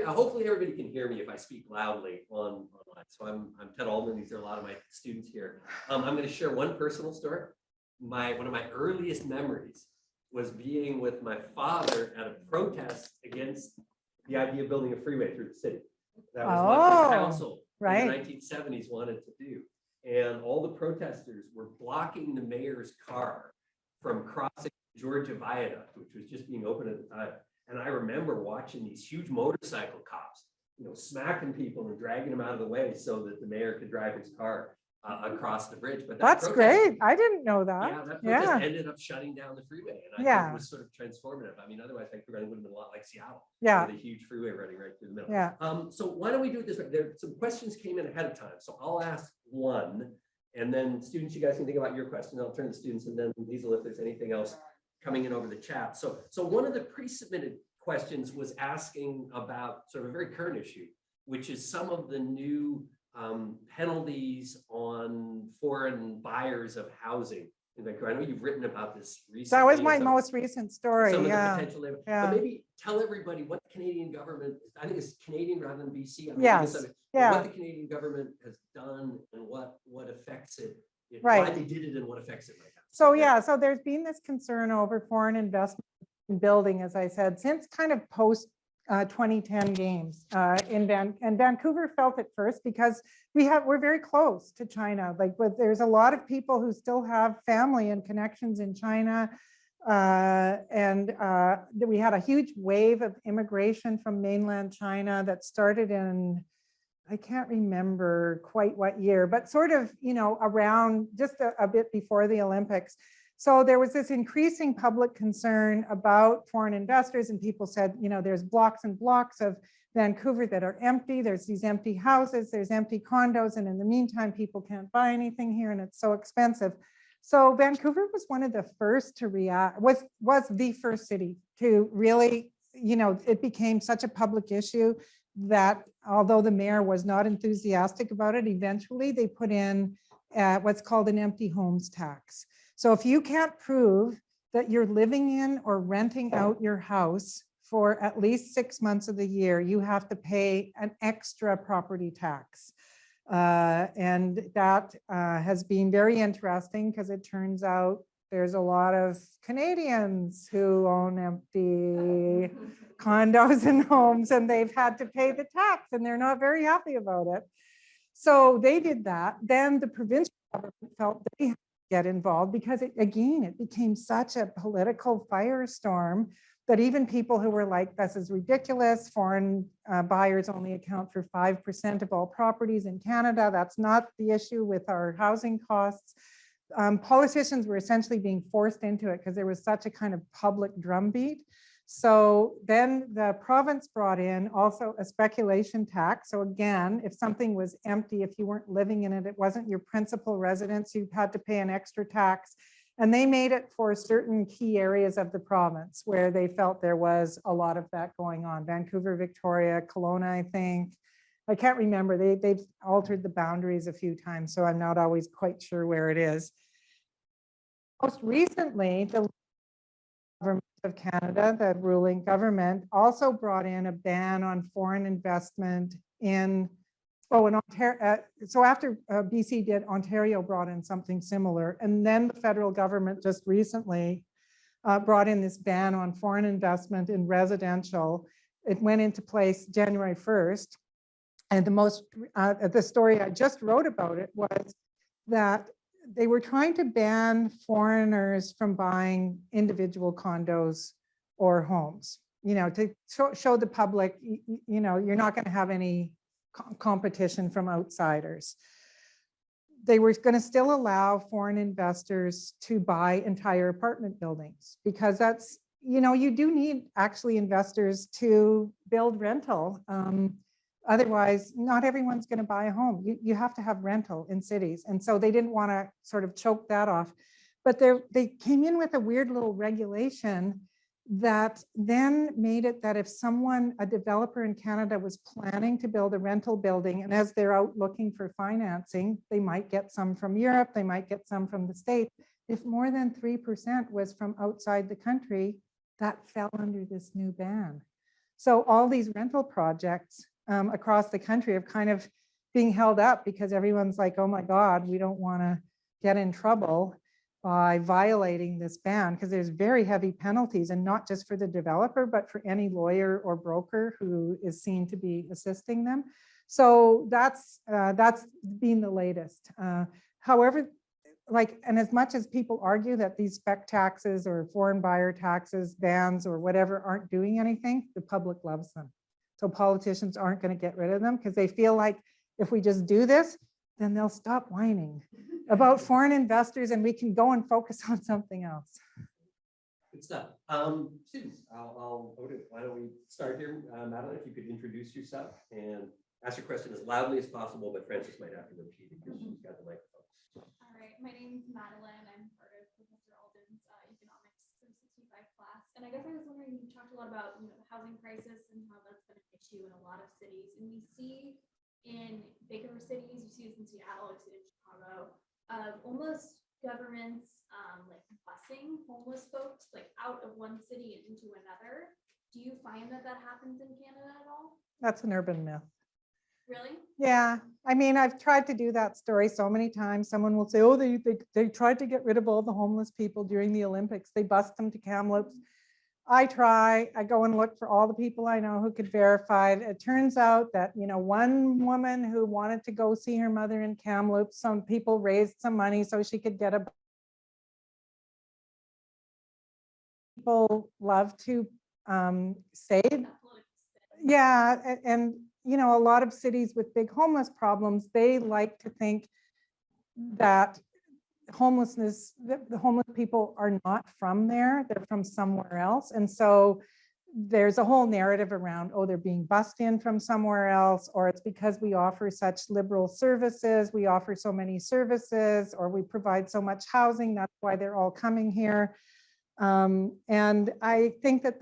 Hopefully everybody can hear me if I speak loudly online. So I'm Ted Allman. These are a lot of my students here. I'm going to share one personal story. One of my earliest memories was being with my father at a protest against the idea of building a freeway through the city. That was what the council in the 1970s wanted to do. And all the protesters were blocking the mayor's car from crossing Georgia Viaduct, which was just being opened at the time. And I remember watching these huge motorcycle cops, smacking people and dragging them out of the way so that the mayor could drive his car across the bridge. But that's great. I didn't know that. Yeah, that protest ended up shutting down the freeway, and I think it was sort of transformative. I mean, otherwise Vancouver would have been a lot like Seattle. Yeah, with a huge freeway running right through the middle. Yeah. So why don't we do it this way? Some questions came in ahead of time, so I'll ask one, and then students, you guys can think about your question. I'll turn to students, and then Liesl, if there's anything else coming in over the chat. So one of the pre-submitted questions was asking about sort of a very current issue, which is some of the new penalties on foreign buyers of housing in Vancouver. I know you've written about this recently. That was my most recent story. Some of the potential labor. But maybe tell everybody what the Canadian government, I think it's Canadian rather than BC. What the Canadian government has done and what affects it, why they did it and what affects it right now. So there's been this concern over foreign investment in building, as I said, since kind of post 2010 games and Vancouver felt it first because we're very close to China. There's a lot of people who still have family and connections in China, and we had a huge wave of immigration from mainland China that started in, I can't remember quite what year, but sort of around just a bit before the Olympics. So there was this increasing public concern about foreign investors, and people said, there's blocks and blocks of Vancouver that are empty. There's these empty houses, there's empty condos, and in the meantime, people can't buy anything here, and it's so expensive. So Vancouver was one of the first to react, was the first city to really, it became such a public issue that although the mayor was not enthusiastic about it, eventually they put in what's called an empty homes tax. So if you can't prove that you're living in or renting out your house for at least 6 months of the year, you have to pay an extra property tax. And that has been very interesting because it turns out there's a lot of Canadians who own empty condos and homes, and they've had to pay the tax and they're not very happy about it. So they did that. Then the provincial government felt they had to get involved because it became such a political firestorm that even people who were like, this is ridiculous, foreign buyers only account for 5% of all properties in Canada. That's not the issue with our housing costs. politicians were essentially being forced into it because there was such a kind of public drumbeat. So then the province brought in also a speculation tax. So again, if something was empty, if you weren't living in it, it wasn't your principal residence, you had to pay an extra tax. And they made it for certain key areas of the province where they felt there was a lot of that going on. Vancouver, Victoria, Kelowna, I think. I can't remember. They've altered the boundaries a few times, so I'm not always quite sure where it is. Most recently, the government of Canada, the ruling government, also brought in a ban on foreign investment in, in Ontario. So after BC did, Ontario brought in something similar. And then the federal government just recently brought in this ban on foreign investment in residential. It went into place January 1st. And the story I just wrote about it was that they were trying to ban foreigners from buying individual condos or homes, to show the public, you're not going to have any competition from outsiders. They were going to still allow foreign investors to buy entire apartment buildings because that's, you do need actually investors to build rental. Otherwise, not everyone's going to buy a home. You have to have rental in cities. And so they didn't want to sort of choke that off. But they came in with a weird little regulation that then made it that if a developer in Canada was planning to build a rental building, and as they're out looking for financing, they might get some from Europe, they might get some from the States. If more than 3% was from outside the country, that fell under this new ban. So all these rental projects across the country of kind of being held up because everyone's like, oh my God, we don't want to get in trouble by violating this ban because there's very heavy penalties, and not just for the developer, but for any lawyer or broker who is seen to be assisting them. So that's been the latest. However, and as much as people argue that these spec taxes or foreign buyer taxes, bans or whatever aren't doing anything, the public loves them. So politicians aren't going to get rid of them because they feel like if we just do this, then they'll stop whining about foreign investors and we can go and focus on something else. Good stuff. Students, why don't we start here? Madeline, if you could introduce yourself and ask your question as loudly as possible, but Frances might have to repeat it because she's got the microphone. All right, my name is Madeline. I'm part of Professor Alden's economics 365 class. And I guess I was wondering, you talked a lot about the housing crisis and how that's been an issue in a lot of cities. And we see in bigger cities, you see this in Seattle, you see it in Chicago, almost governments like busing homeless folks like out of one city and into another. Do you find that happens in Canada at all? That's an urban myth. Really? Yeah, I mean, I've tried to do that story so many times. Someone will say, oh, they tried to get rid of all the homeless people during the Olympics. They bust them to Kamloops. I go and look for all the people I know who could verify it. It turns out that, one woman who wanted to go see her mother in Kamloops, some people raised some money so she could get people love to save. Yeah, and a lot of cities with big homeless problems, they like to think that the homeless people are not from there, they're from somewhere else. And so there's a whole narrative around, oh, they're being bussed in from somewhere else, or it's because we offer such liberal services, we offer so many services, or we provide so much housing, that's why they're all coming here. And I think that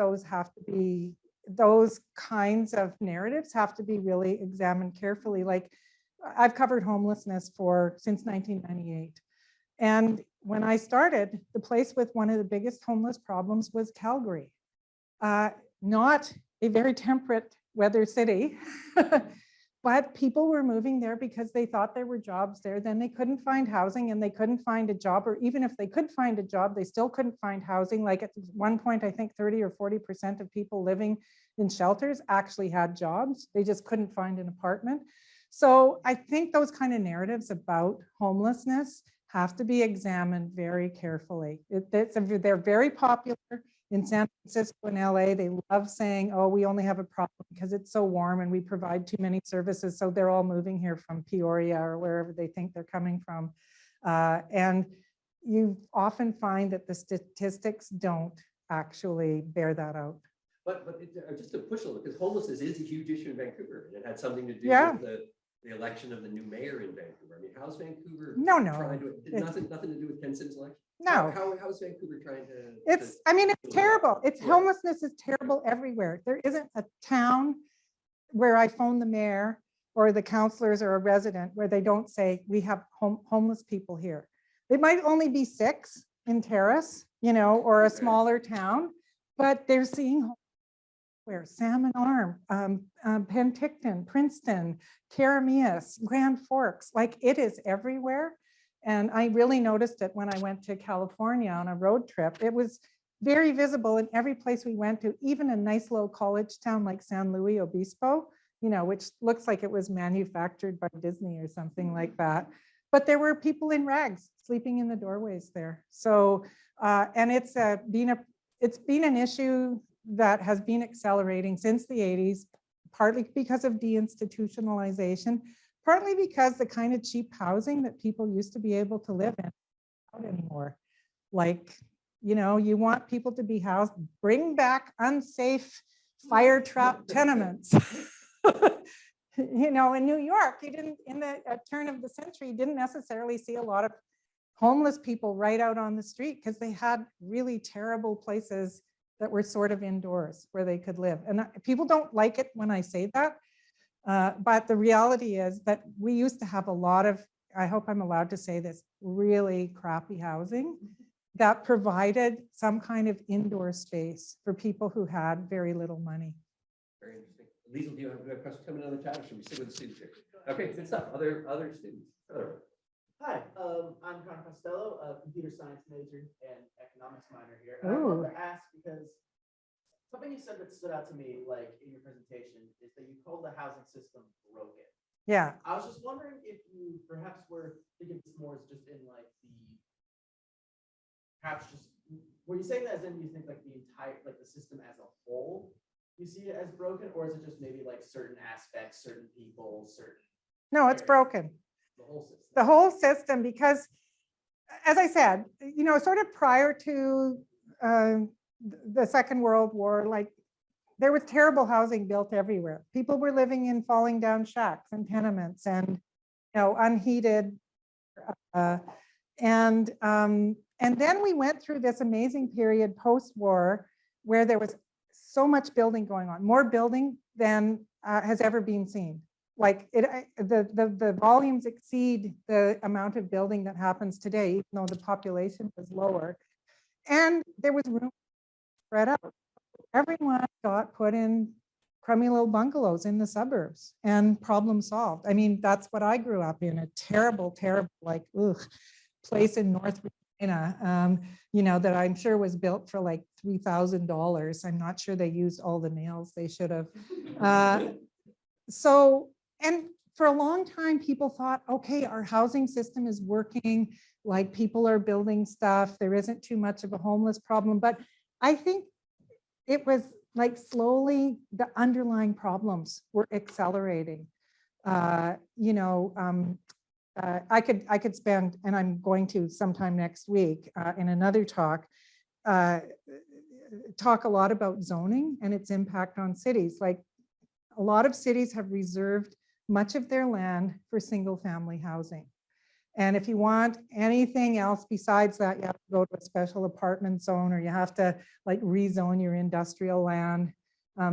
those kinds of narratives have to be really examined carefully. Like, I've covered homelessness since 1998. And when I started, the place with one of the biggest homeless problems was Calgary. Not a very temperate weather city, but people were moving there because they thought there were jobs there. Then they couldn't find housing and they couldn't find a job, or even if they could find a job, they still couldn't find housing. Like at one point, I think 30 or 40% of people living in shelters actually had jobs. They just couldn't find an apartment. So I think those kind of narratives about homelessness have to be examined very carefully. They're very popular in San Francisco and LA. They love saying, oh, we only have a problem because it's so warm and we provide too many services. So they're all moving here from Peoria or wherever they think they're coming from. And you often find that the statistics don't actually bear that out. But just to push a little, because homelessness is a huge issue in Vancouver, and it had something to do Yeah. with the election of the new mayor in Vancouver. I mean, how's Vancouver No, trying to, it's- nothing to do with Ken Sim's election? No. How is Vancouver trying to? It's, I mean, it's to- terrible. It's Yeah. homelessness is terrible everywhere. There isn't a town where I phone the mayor or the counselors or a resident where they don't say, we have homeless people here. It might only be 6 in Terrace, you know, or a Okay. smaller town, but they're seeing where Salmon Arm, Penticton, Princeton, Carameus, Grand Forks, like it is everywhere. And I really noticed it when I went to California on a road trip. It was very visible in every place we went to, even a nice little college town like San Luis Obispo, you know, which looks like it was manufactured by Disney or something like that. But there were people in rags sleeping in the doorways there. So, and it's been an issue that has been accelerating since the 80s, partly because of deinstitutionalization, partly because the kind of cheap housing that people used to be able to live in not anymore. Like, you know, you want people to be housed, bring back unsafe fire trap tenements. You know, in New York, you didn't, in the turn of the century, you didn't necessarily see a lot of homeless people right out on the street because they had really terrible places that were sort of indoors where they could live. And people don't like it when I say that, but the reality is that we used to have a lot of, I hope I'm allowed to say this, really crappy housing that provided some kind of indoor space for people who had very little money. Very interesting. Liesl, do you have a question coming on the chat, or should we sit with the students here? Okay, good stuff. Other students. Hi, I'm Connor Costello, a computer science major and economics minor here. And I Ooh. wanted to ask because something you said that stood out to me, like in your presentation, is that you called the housing system broken. Yeah. I was just wondering if you perhaps were thinking this more as just in like were you saying that as in you think like the entire, like the system as a whole, you see it as broken, or is it just maybe like certain aspects, certain people, certain? No, it's broken. The whole system. The whole system, because as I said, you know, sort of prior to the Second World War, like there was terrible housing built everywhere. People were living in falling down shacks and tenements and, you know, unheated. And then we went through this amazing period post-war where there was so much building going on, more building than has ever been seen. Like the volumes exceed the amount of building that happens today, even though the population was lower. And there was room spread out. Everyone got put in crummy little bungalows in the suburbs and problem solved. I mean, that's what I grew up in, a terrible, terrible, like, place in North Regina, you know, that I'm sure was built for like $3,000. I'm not sure they used all the nails they should have. So, and for a long time, people thought, okay, our housing system is working, like people are building stuff, there isn't too much of a homeless problem. But I think it was like slowly the underlying problems were accelerating. You know, I could spend, and I'm going to sometime next week in another talk, talk a lot about zoning and its impact on cities. Like a lot of cities have reserved much of their land for single family housing. And if you want anything else besides that, you have to go to a special apartment zone, or you have to like rezone your industrial land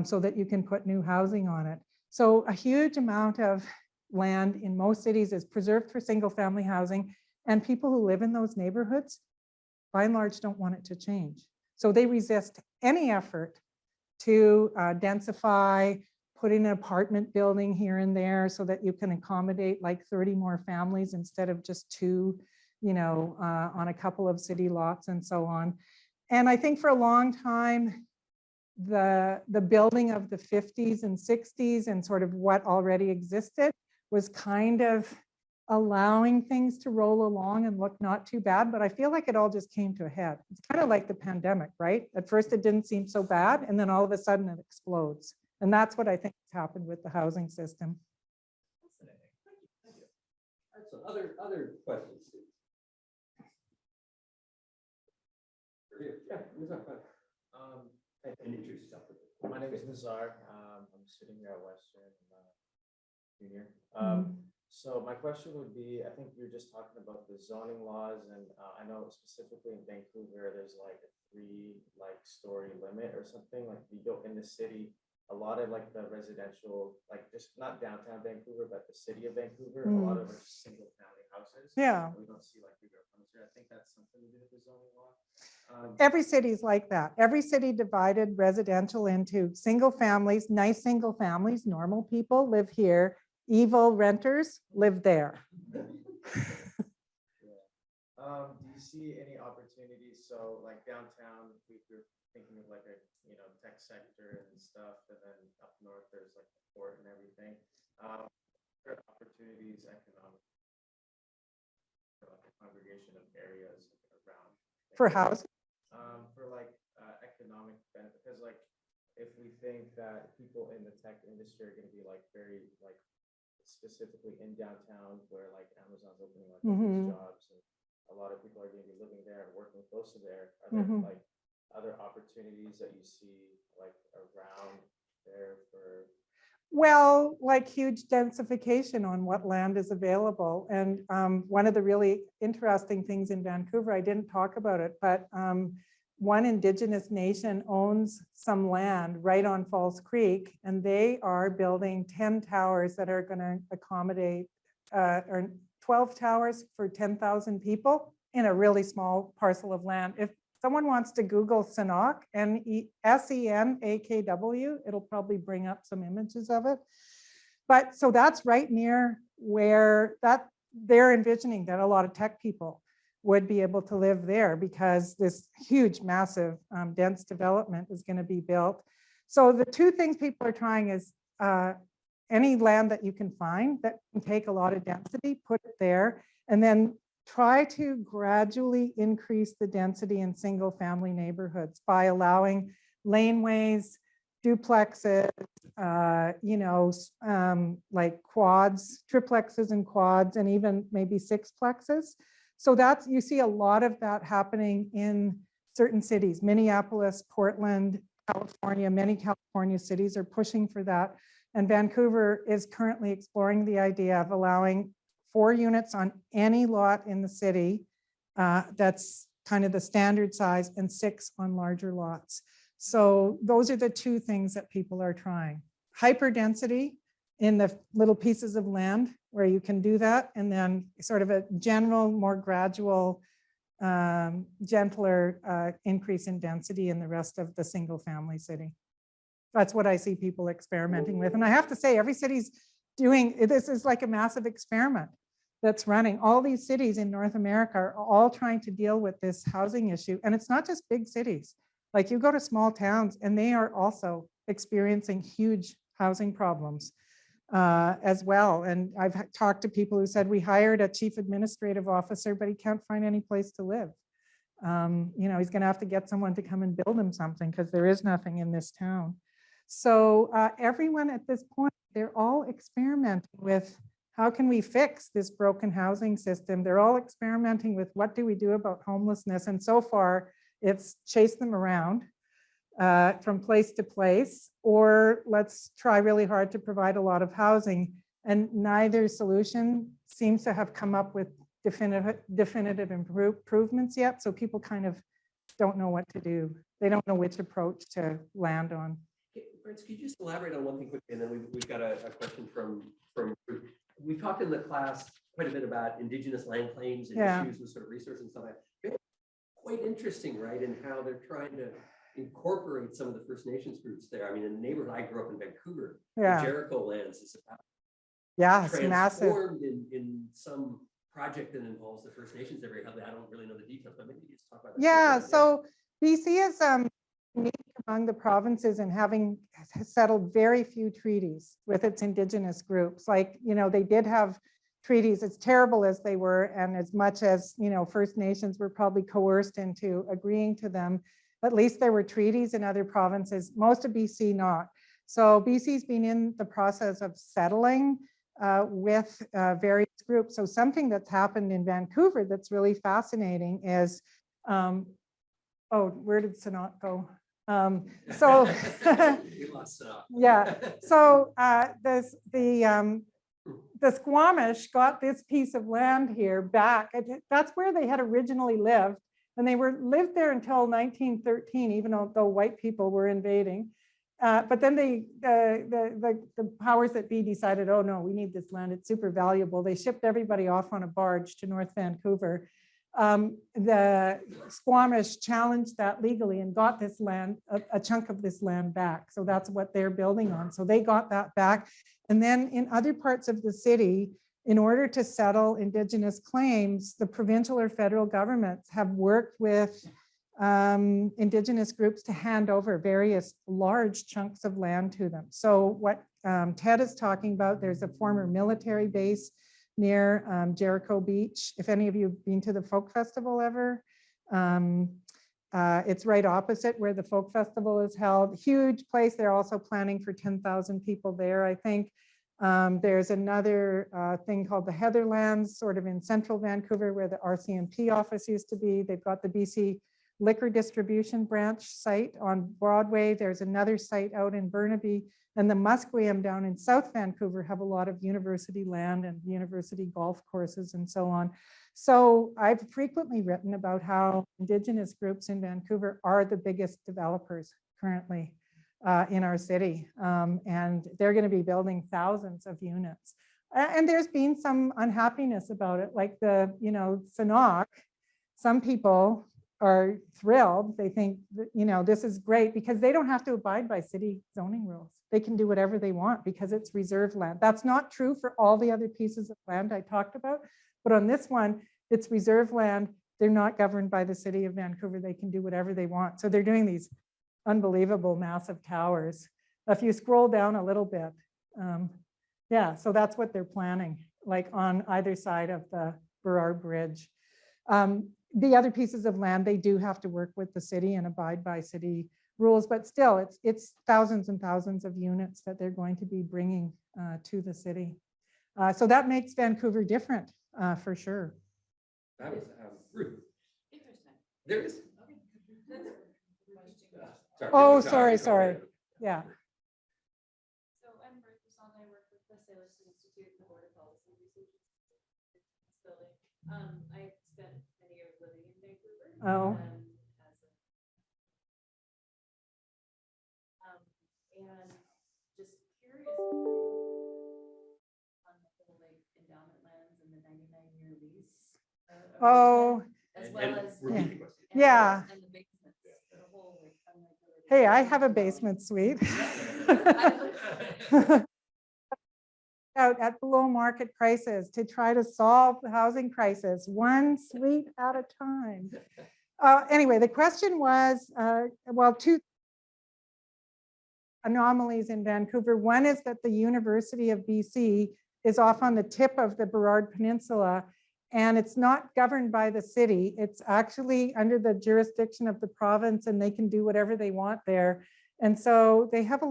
so that you can put new housing on it. So a huge amount of land in most cities is preserved for single family housing, and people who live in those neighborhoods, by and large, don't want it to change. So they resist any effort to densify, put in an apartment building here and there so that you can accommodate like 30 more families instead of just 2, you know, on a couple of city lots and so on. And I think for a long time, the building of the 50s and 60s and sort of what already existed was kind of allowing things to roll along and look not too bad, but I feel like it all just came to a head. It's kind of like the pandemic, right? At first it didn't seem so bad, and then all of a sudden it explodes. And that's what I think has happened with the housing system. Fascinating. Thank you. Excellent. Other questions? Yeah, Nazar, go ahead. And introduce yourself. My name is Nazar. I'm sitting here at Western, junior. So my question would be, I think you're just talking about the zoning laws, and I know specifically in Vancouver, there's like a 3-story limit or something. Like you go in the city, a lot of like the residential, like just not downtown Vancouver, but the city of Vancouver, a lot of like single family houses. Yeah. We don't see like bigger apartments here. I think that's something to do with the zoning law. Every city's like that. Every city divided residential into single families, nice single families, normal people live here, evil renters live there. Do you see any opportunities? So like downtown, we're thinking of like a, tech sector and stuff, and then up north, there's like the port and everything. There are opportunities economic for like a congregation of areas around. For housing? For like economic benefit, because like if we think that people in the tech industry are going to be like very like specifically in downtown where like Amazon's opening like all these jobs and a lot of people are going to be living there and working close to there, are there like other opportunities that you see like around there for? Well, like huge densification on what land is available. And one of the really interesting things in Vancouver, I didn't talk about it, but one Indigenous nation owns some land right on Falls Creek, and they are building 10 towers that are going to accommodate, or 12 towers for 10,000 people in a really small parcel of land. If someone wants to Google Senak, SENAKW, it'll probably bring up some images of it. But so that's right near where they're envisioning that a lot of tech people would be able to live there because this huge, massive, dense development is going to be built. So the two things people are trying is any land that you can find that can take a lot of density, put it there, and then try to gradually increase the density in single family neighborhoods by allowing laneways, duplexes, like quads, triplexes and quads, and even maybe sixplexes. So that's, you see a lot of that happening in certain cities. Minneapolis, Portland, California, many California cities are pushing for that. And Vancouver is currently exploring the idea of allowing 4 units on any lot in the city. That's kind of the standard size, and 6 on larger lots. So those are the two things that people are trying. Hyperdensity in the little pieces of land where you can do that, and then sort of a general, more gradual, gentler increase in density in the rest of the single family city. That's what I see people experimenting with. And I have to say, every city's doing, this is like a massive experiment that's running. All these cities in North America are all trying to deal with this housing issue. And it's not just big cities. Like you go to small towns and they are also experiencing huge housing problems as well. And I've talked to people who said, we hired a chief administrative officer, but he can't find any place to live. He's going to have to get someone to come and build him something because there is nothing in this town. So everyone at this point, they're all experimenting with how can we fix this broken housing system. They're all experimenting with what do we do about homelessness. And so far, it's chase them around from place to place, or let's try really hard to provide a lot of housing. And neither solution seems to have come up with definitive improvements yet. So people kind of don't know what to do. They don't know which approach to land on. Fritz, could you just elaborate on one thing quickly, and then we've got a question from we've talked in the class quite a bit about Indigenous land claims and issues with sort of resource and stuff. It's quite interesting, right, in how they're trying to incorporate some of the First Nations groups there. I mean, in the neighborhood I grew up in Vancouver, the Jericho lands is it's massive. Transformed in some project that involves the First Nations there very heavily. I don't really know the details, but maybe you just talk about that. So BC is unique among the provinces in having settled very few treaties with its Indigenous groups. Like, they did have treaties, as terrible as they were, and as much as, First Nations were probably coerced into agreeing to them, at least there were treaties in other provinces, most of BC not. So BC's been in the process of settling with various groups. So something that's happened in Vancouver that's really fascinating is Oh, where did Sanat go? So We lost yeah, so the Squamish got this piece of land here back. That's where they had originally lived, and they lived there until 1913, even though white people were invading. But then the powers that be decided, oh no, we need this land, it's super valuable. They shipped everybody off on a barge to North Vancouver. The Squamish challenged that legally and got this land, a chunk of this land back. So that's what they're building on. So they got that back. And then in other parts of the city, in order to settle Indigenous claims, the provincial or federal governments have worked with Indigenous groups to hand over various large chunks of land to them. So what Ted is talking about, there's a former military base near Jericho Beach. If any of you have been to the folk festival ever, it's right opposite where the folk festival is held. Huge place. They're also planning for 10,000 people there, I think. There's another thing called the Heatherlands, sort of in central Vancouver, where the RCMP office used to be. They've got the BC Liquor Distribution Branch site on Broadway. There's another site out in Burnaby, and the Musqueam down in South Vancouver have a lot of university land and university golf courses and so on. So I've frequently written about how Indigenous groups in Vancouver are the biggest developers currently in our city. And they're going to be building thousands of units. And there's been some unhappiness about it, like Sanok, some people are thrilled. They think that, this is great because they don't have to abide by city zoning rules. They can do whatever they want because it's reserve land. That's not true for all the other pieces of land I talked about, but on this one, it's reserve land. They're not governed by the city of Vancouver. They can do whatever they want. So they're doing these unbelievable massive towers. If you scroll down a little bit, yeah, so that's what they're planning, like on either side of the Burrard Bridge. The other pieces of land, they do have to work with the city and abide by city rules, but still it's thousands and thousands of units that they're going to be bringing to the city. So that makes Vancouver different for sure. That was Ruth. There is. Oh, sorry. Yeah. So I'm Ruth Basson. I work with the Salish Institute, the Board of Policy and Research building. I spent many years living in Vancouver. Oh. And just curious on the whole like endowment lands and the 99-year lease. Oh. As well as repeat the question. Yeah. And the basements. The whole like unregulated. Hey, I have a basement suite. Out at below market prices to try to solve the housing crisis, one suite at a time. Anyway, the question was, well, two anomalies in Vancouver. One is that the University of BC is off on the tip of the Burrard Peninsula, and it's not governed by the city. It's actually under the jurisdiction of the province, and they can do whatever they want there. And so they have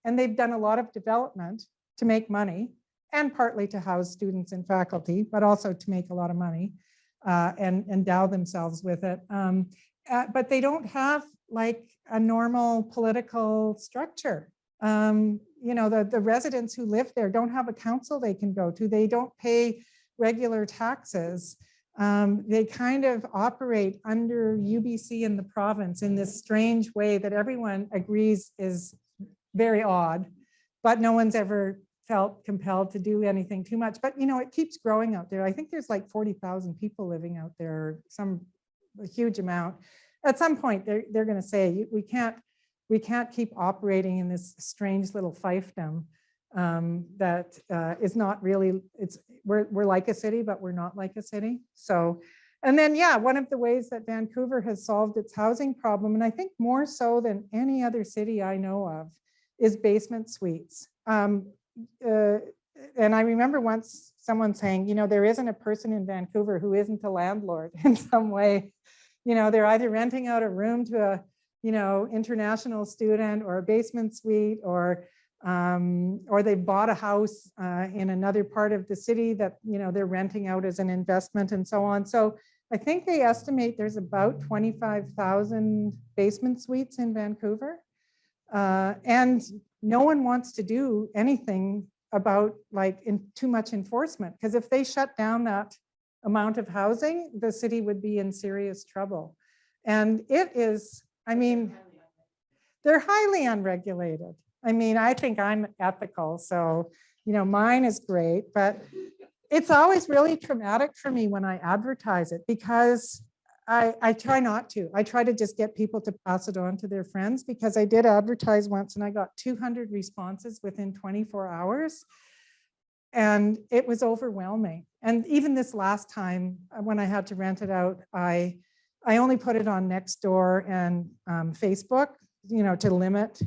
and they've done a lot of development to make money, and partly to house students and faculty, but also to make a lot of money and endow themselves with it. But they don't have like a normal political structure. The residents who live there don't have a council they can go to. They don't pay regular taxes. They kind of operate under UBC in the province in this strange way that everyone agrees is very odd, but no one's ever felt compelled to do anything too much. But it keeps growing out there. I think there's like 40,000 people living out there, a huge amount. At some point, they're going to say we can't keep operating in this strange little fiefdom that is not really. We're like a city, but we're not like a city. So, and then one of the ways that Vancouver has solved its housing problem, and I think more so than any other city I know of, is basement suites. And I remember once someone saying, there isn't a person in Vancouver who isn't a landlord in some way. They're either renting out a room to a, international student, or a basement suite, or they bought a house in another part of the city that, they're renting out as an investment and so on. So I think they estimate there's about 25,000 basement suites in Vancouver. And no one wants to do anything about like too much enforcement, because if they shut down that amount of housing, the city would be in serious trouble. And it is, I mean, they're highly unregulated. I mean, I think I'm ethical, so, you know, mine is great, but it's always really traumatic for me when I advertise it, because I try not to. I try to just get people to pass it on to their friends, because I did advertise once and I got 200 responses within 24 hours. And it was overwhelming. And even this last time when I had to rent it out, I only put it on Nextdoor and Facebook, you know, to limit.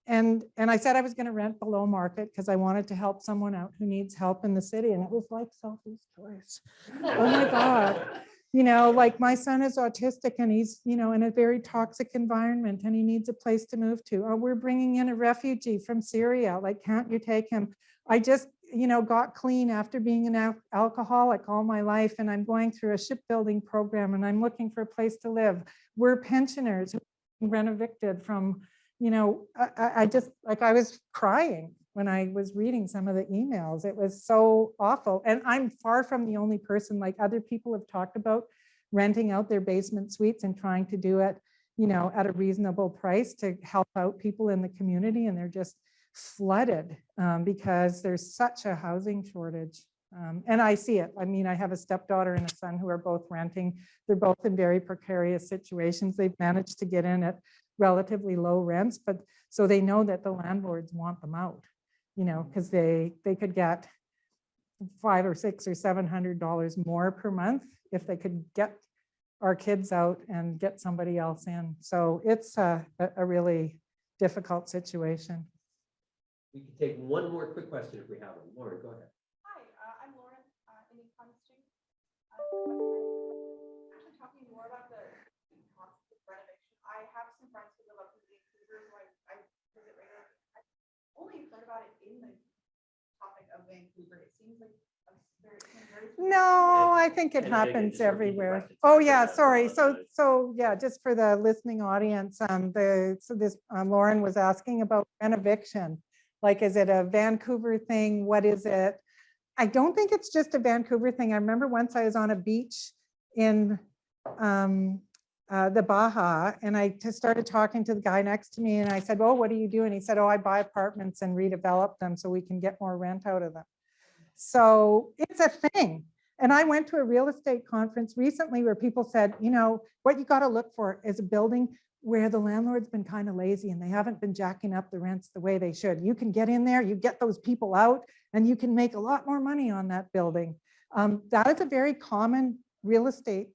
And I said I was going to rent below market because I wanted to help someone out who needs help in the city. And it was like selfish choice. Oh my God. You know, like my son is autistic and he's, you know, in a very toxic environment and he needs a place to move to. Oh, we're bringing in a refugee from Syria. Like, can't you take him? I just, you know, got clean after being an alcoholic all my life. And I'm going through a shipbuilding program and I'm looking for a place to live. We're pensioners who rent evicted from, you know, I just, like, I was crying when I was reading some of the emails. It was so awful. And I'm far from the only person. Like, other people have talked about renting out their basement suites and trying to do it, you know, at a reasonable price to help out people in the community. And they're just flooded because there's such a housing shortage. And I see it. I mean, I have a stepdaughter and a son who are both renting. They're both in very precarious situations. They've managed to get in at relatively low rents, but so they know that the landlords want them out, you know, because they could get $500 or $600 or $700 more per month if they could get our kids out and get somebody else in. So it's a really difficult situation. We can take one more quick question if we have one. Lauren, go ahead. Hi, I'm Lauren in Econ Street. Actually talking more about the cost of renovation. I have some friends who live up in Vancouver who I visit regularly. I've only heard about it in the topic of Vancouver. It seems like no, I think it happens everywhere. Oh yeah, sorry. So yeah, just for the listening audience, Lauren was asking about renoviction. Like, is it a Vancouver thing? What is it? I don't think it's just a Vancouver thing. I remember once I was on a beach in the Baja, and I just started talking to the guy next to me, and I said, "Well, what do you do?" And he said, "Oh, I buy apartments and redevelop them so we can get more rent out of them." So it's a thing. And I went to a real estate conference recently where people said, you know, what you got to look for is a building where the landlord's been kind of lazy and they haven't been jacking up the rents the way they should. You can get in there, you get those people out, and you can make a lot more money on that building. That is a very common real estate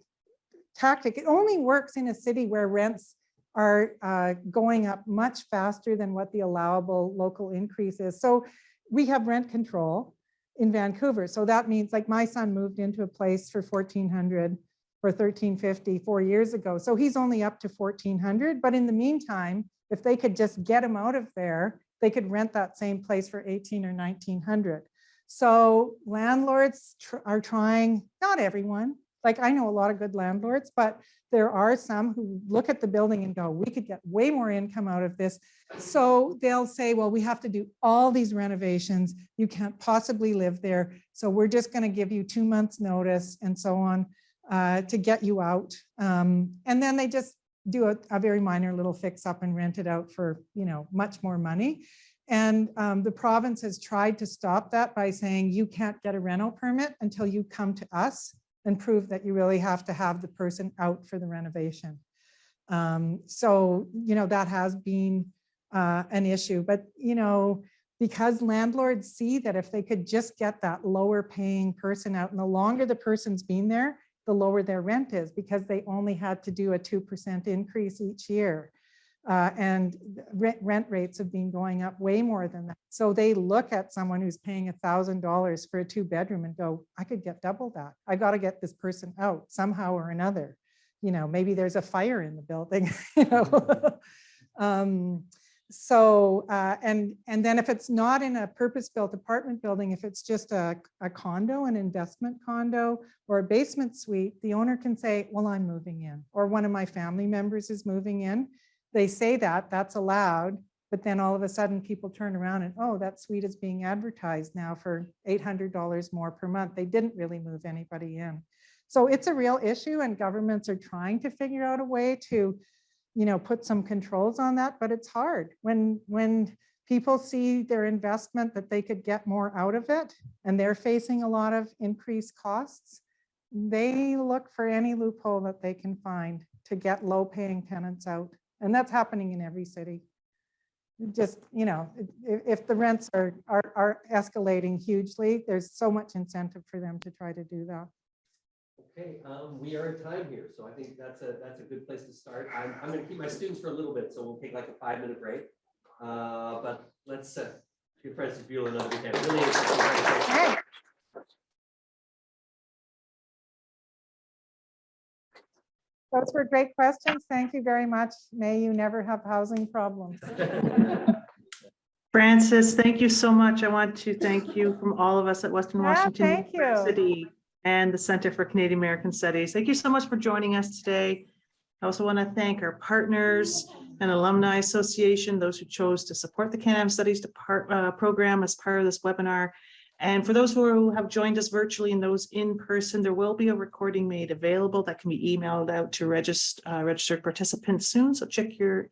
tactic. It only works in a city where rents are going up much faster than what the allowable local increase is. So we have rent control in Vancouver. So that means, like, my son moved into a place for $1,400 or $1,350 4 years ago. So he's only up to $1,400. But in the meantime, if they could just get him out of there, they could rent that same place for $1,800 or $1,900. So landlords are trying, not everyone, like I know a lot of good landlords, but there are some who look at the building and go, we could get way more income out of this. So they'll say, well, we have to do all these renovations. You can't possibly live there. So we're just going to give you 2 months notice and so on to get you out. And then they just do a very minor little fix up and rent it out for, you know, much more money. And the province has tried to stop that by saying you can't get a rental permit until you come to us and prove that you really have to have the person out for the renovation. So, you know, that has been an issue, but, you know, because landlords see that if they could just get that lower paying person out, and the longer the person's been there, the lower their rent is, because they only had to do a 2% increase each year. And rent rates have been going up way more than that. So they look at someone who's paying $1,000 for a 2-bedroom and go, I could get double that. I got to get this person out somehow or another. You know, maybe there's a fire in the building, you know. So, and then if it's not in a purpose-built apartment building, if it's just a condo, an investment condo, or a basement suite, the owner can say, well, I'm moving in, or one of my family members is moving in. They say that, that's allowed, but then all of a sudden people turn around and, oh, that suite is being advertised now for $800 more per month. They didn't really move anybody in. So it's a real issue, and governments are trying to figure out a way to, you know, put some controls on that, but it's hard when people see their investment that they could get more out of it, and they're facing a lot of increased costs. They look for any loophole that they can find to get low-paying tenants out, and that's happening in every city. Just, you know, if the rents are escalating hugely, there's so much incentive for them to try to do that. Okay, we are at time here, so I think that's a good place to start. I'm going to keep my students for a little bit, so we'll take like a 5-minute break. But let's give Francis Buell another big hand. Really interesting. Hey. Those were great questions. Thank you very much. May you never have housing problems. Francis, thank you so much. I want to thank you from all of us at Western Washington thank you. University and the Center for Canadian American Studies. Thank you so much for joining us today. I also want to thank our partners and Alumni Association, those who chose to support the Canadian Studies program as part of this webinar. And for those who have joined us virtually and those in person, there will be a recording made available that can be emailed out to registered participants soon. So check your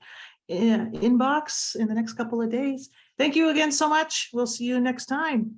inbox in the next couple of days. Thank you again so much. We'll see you next time.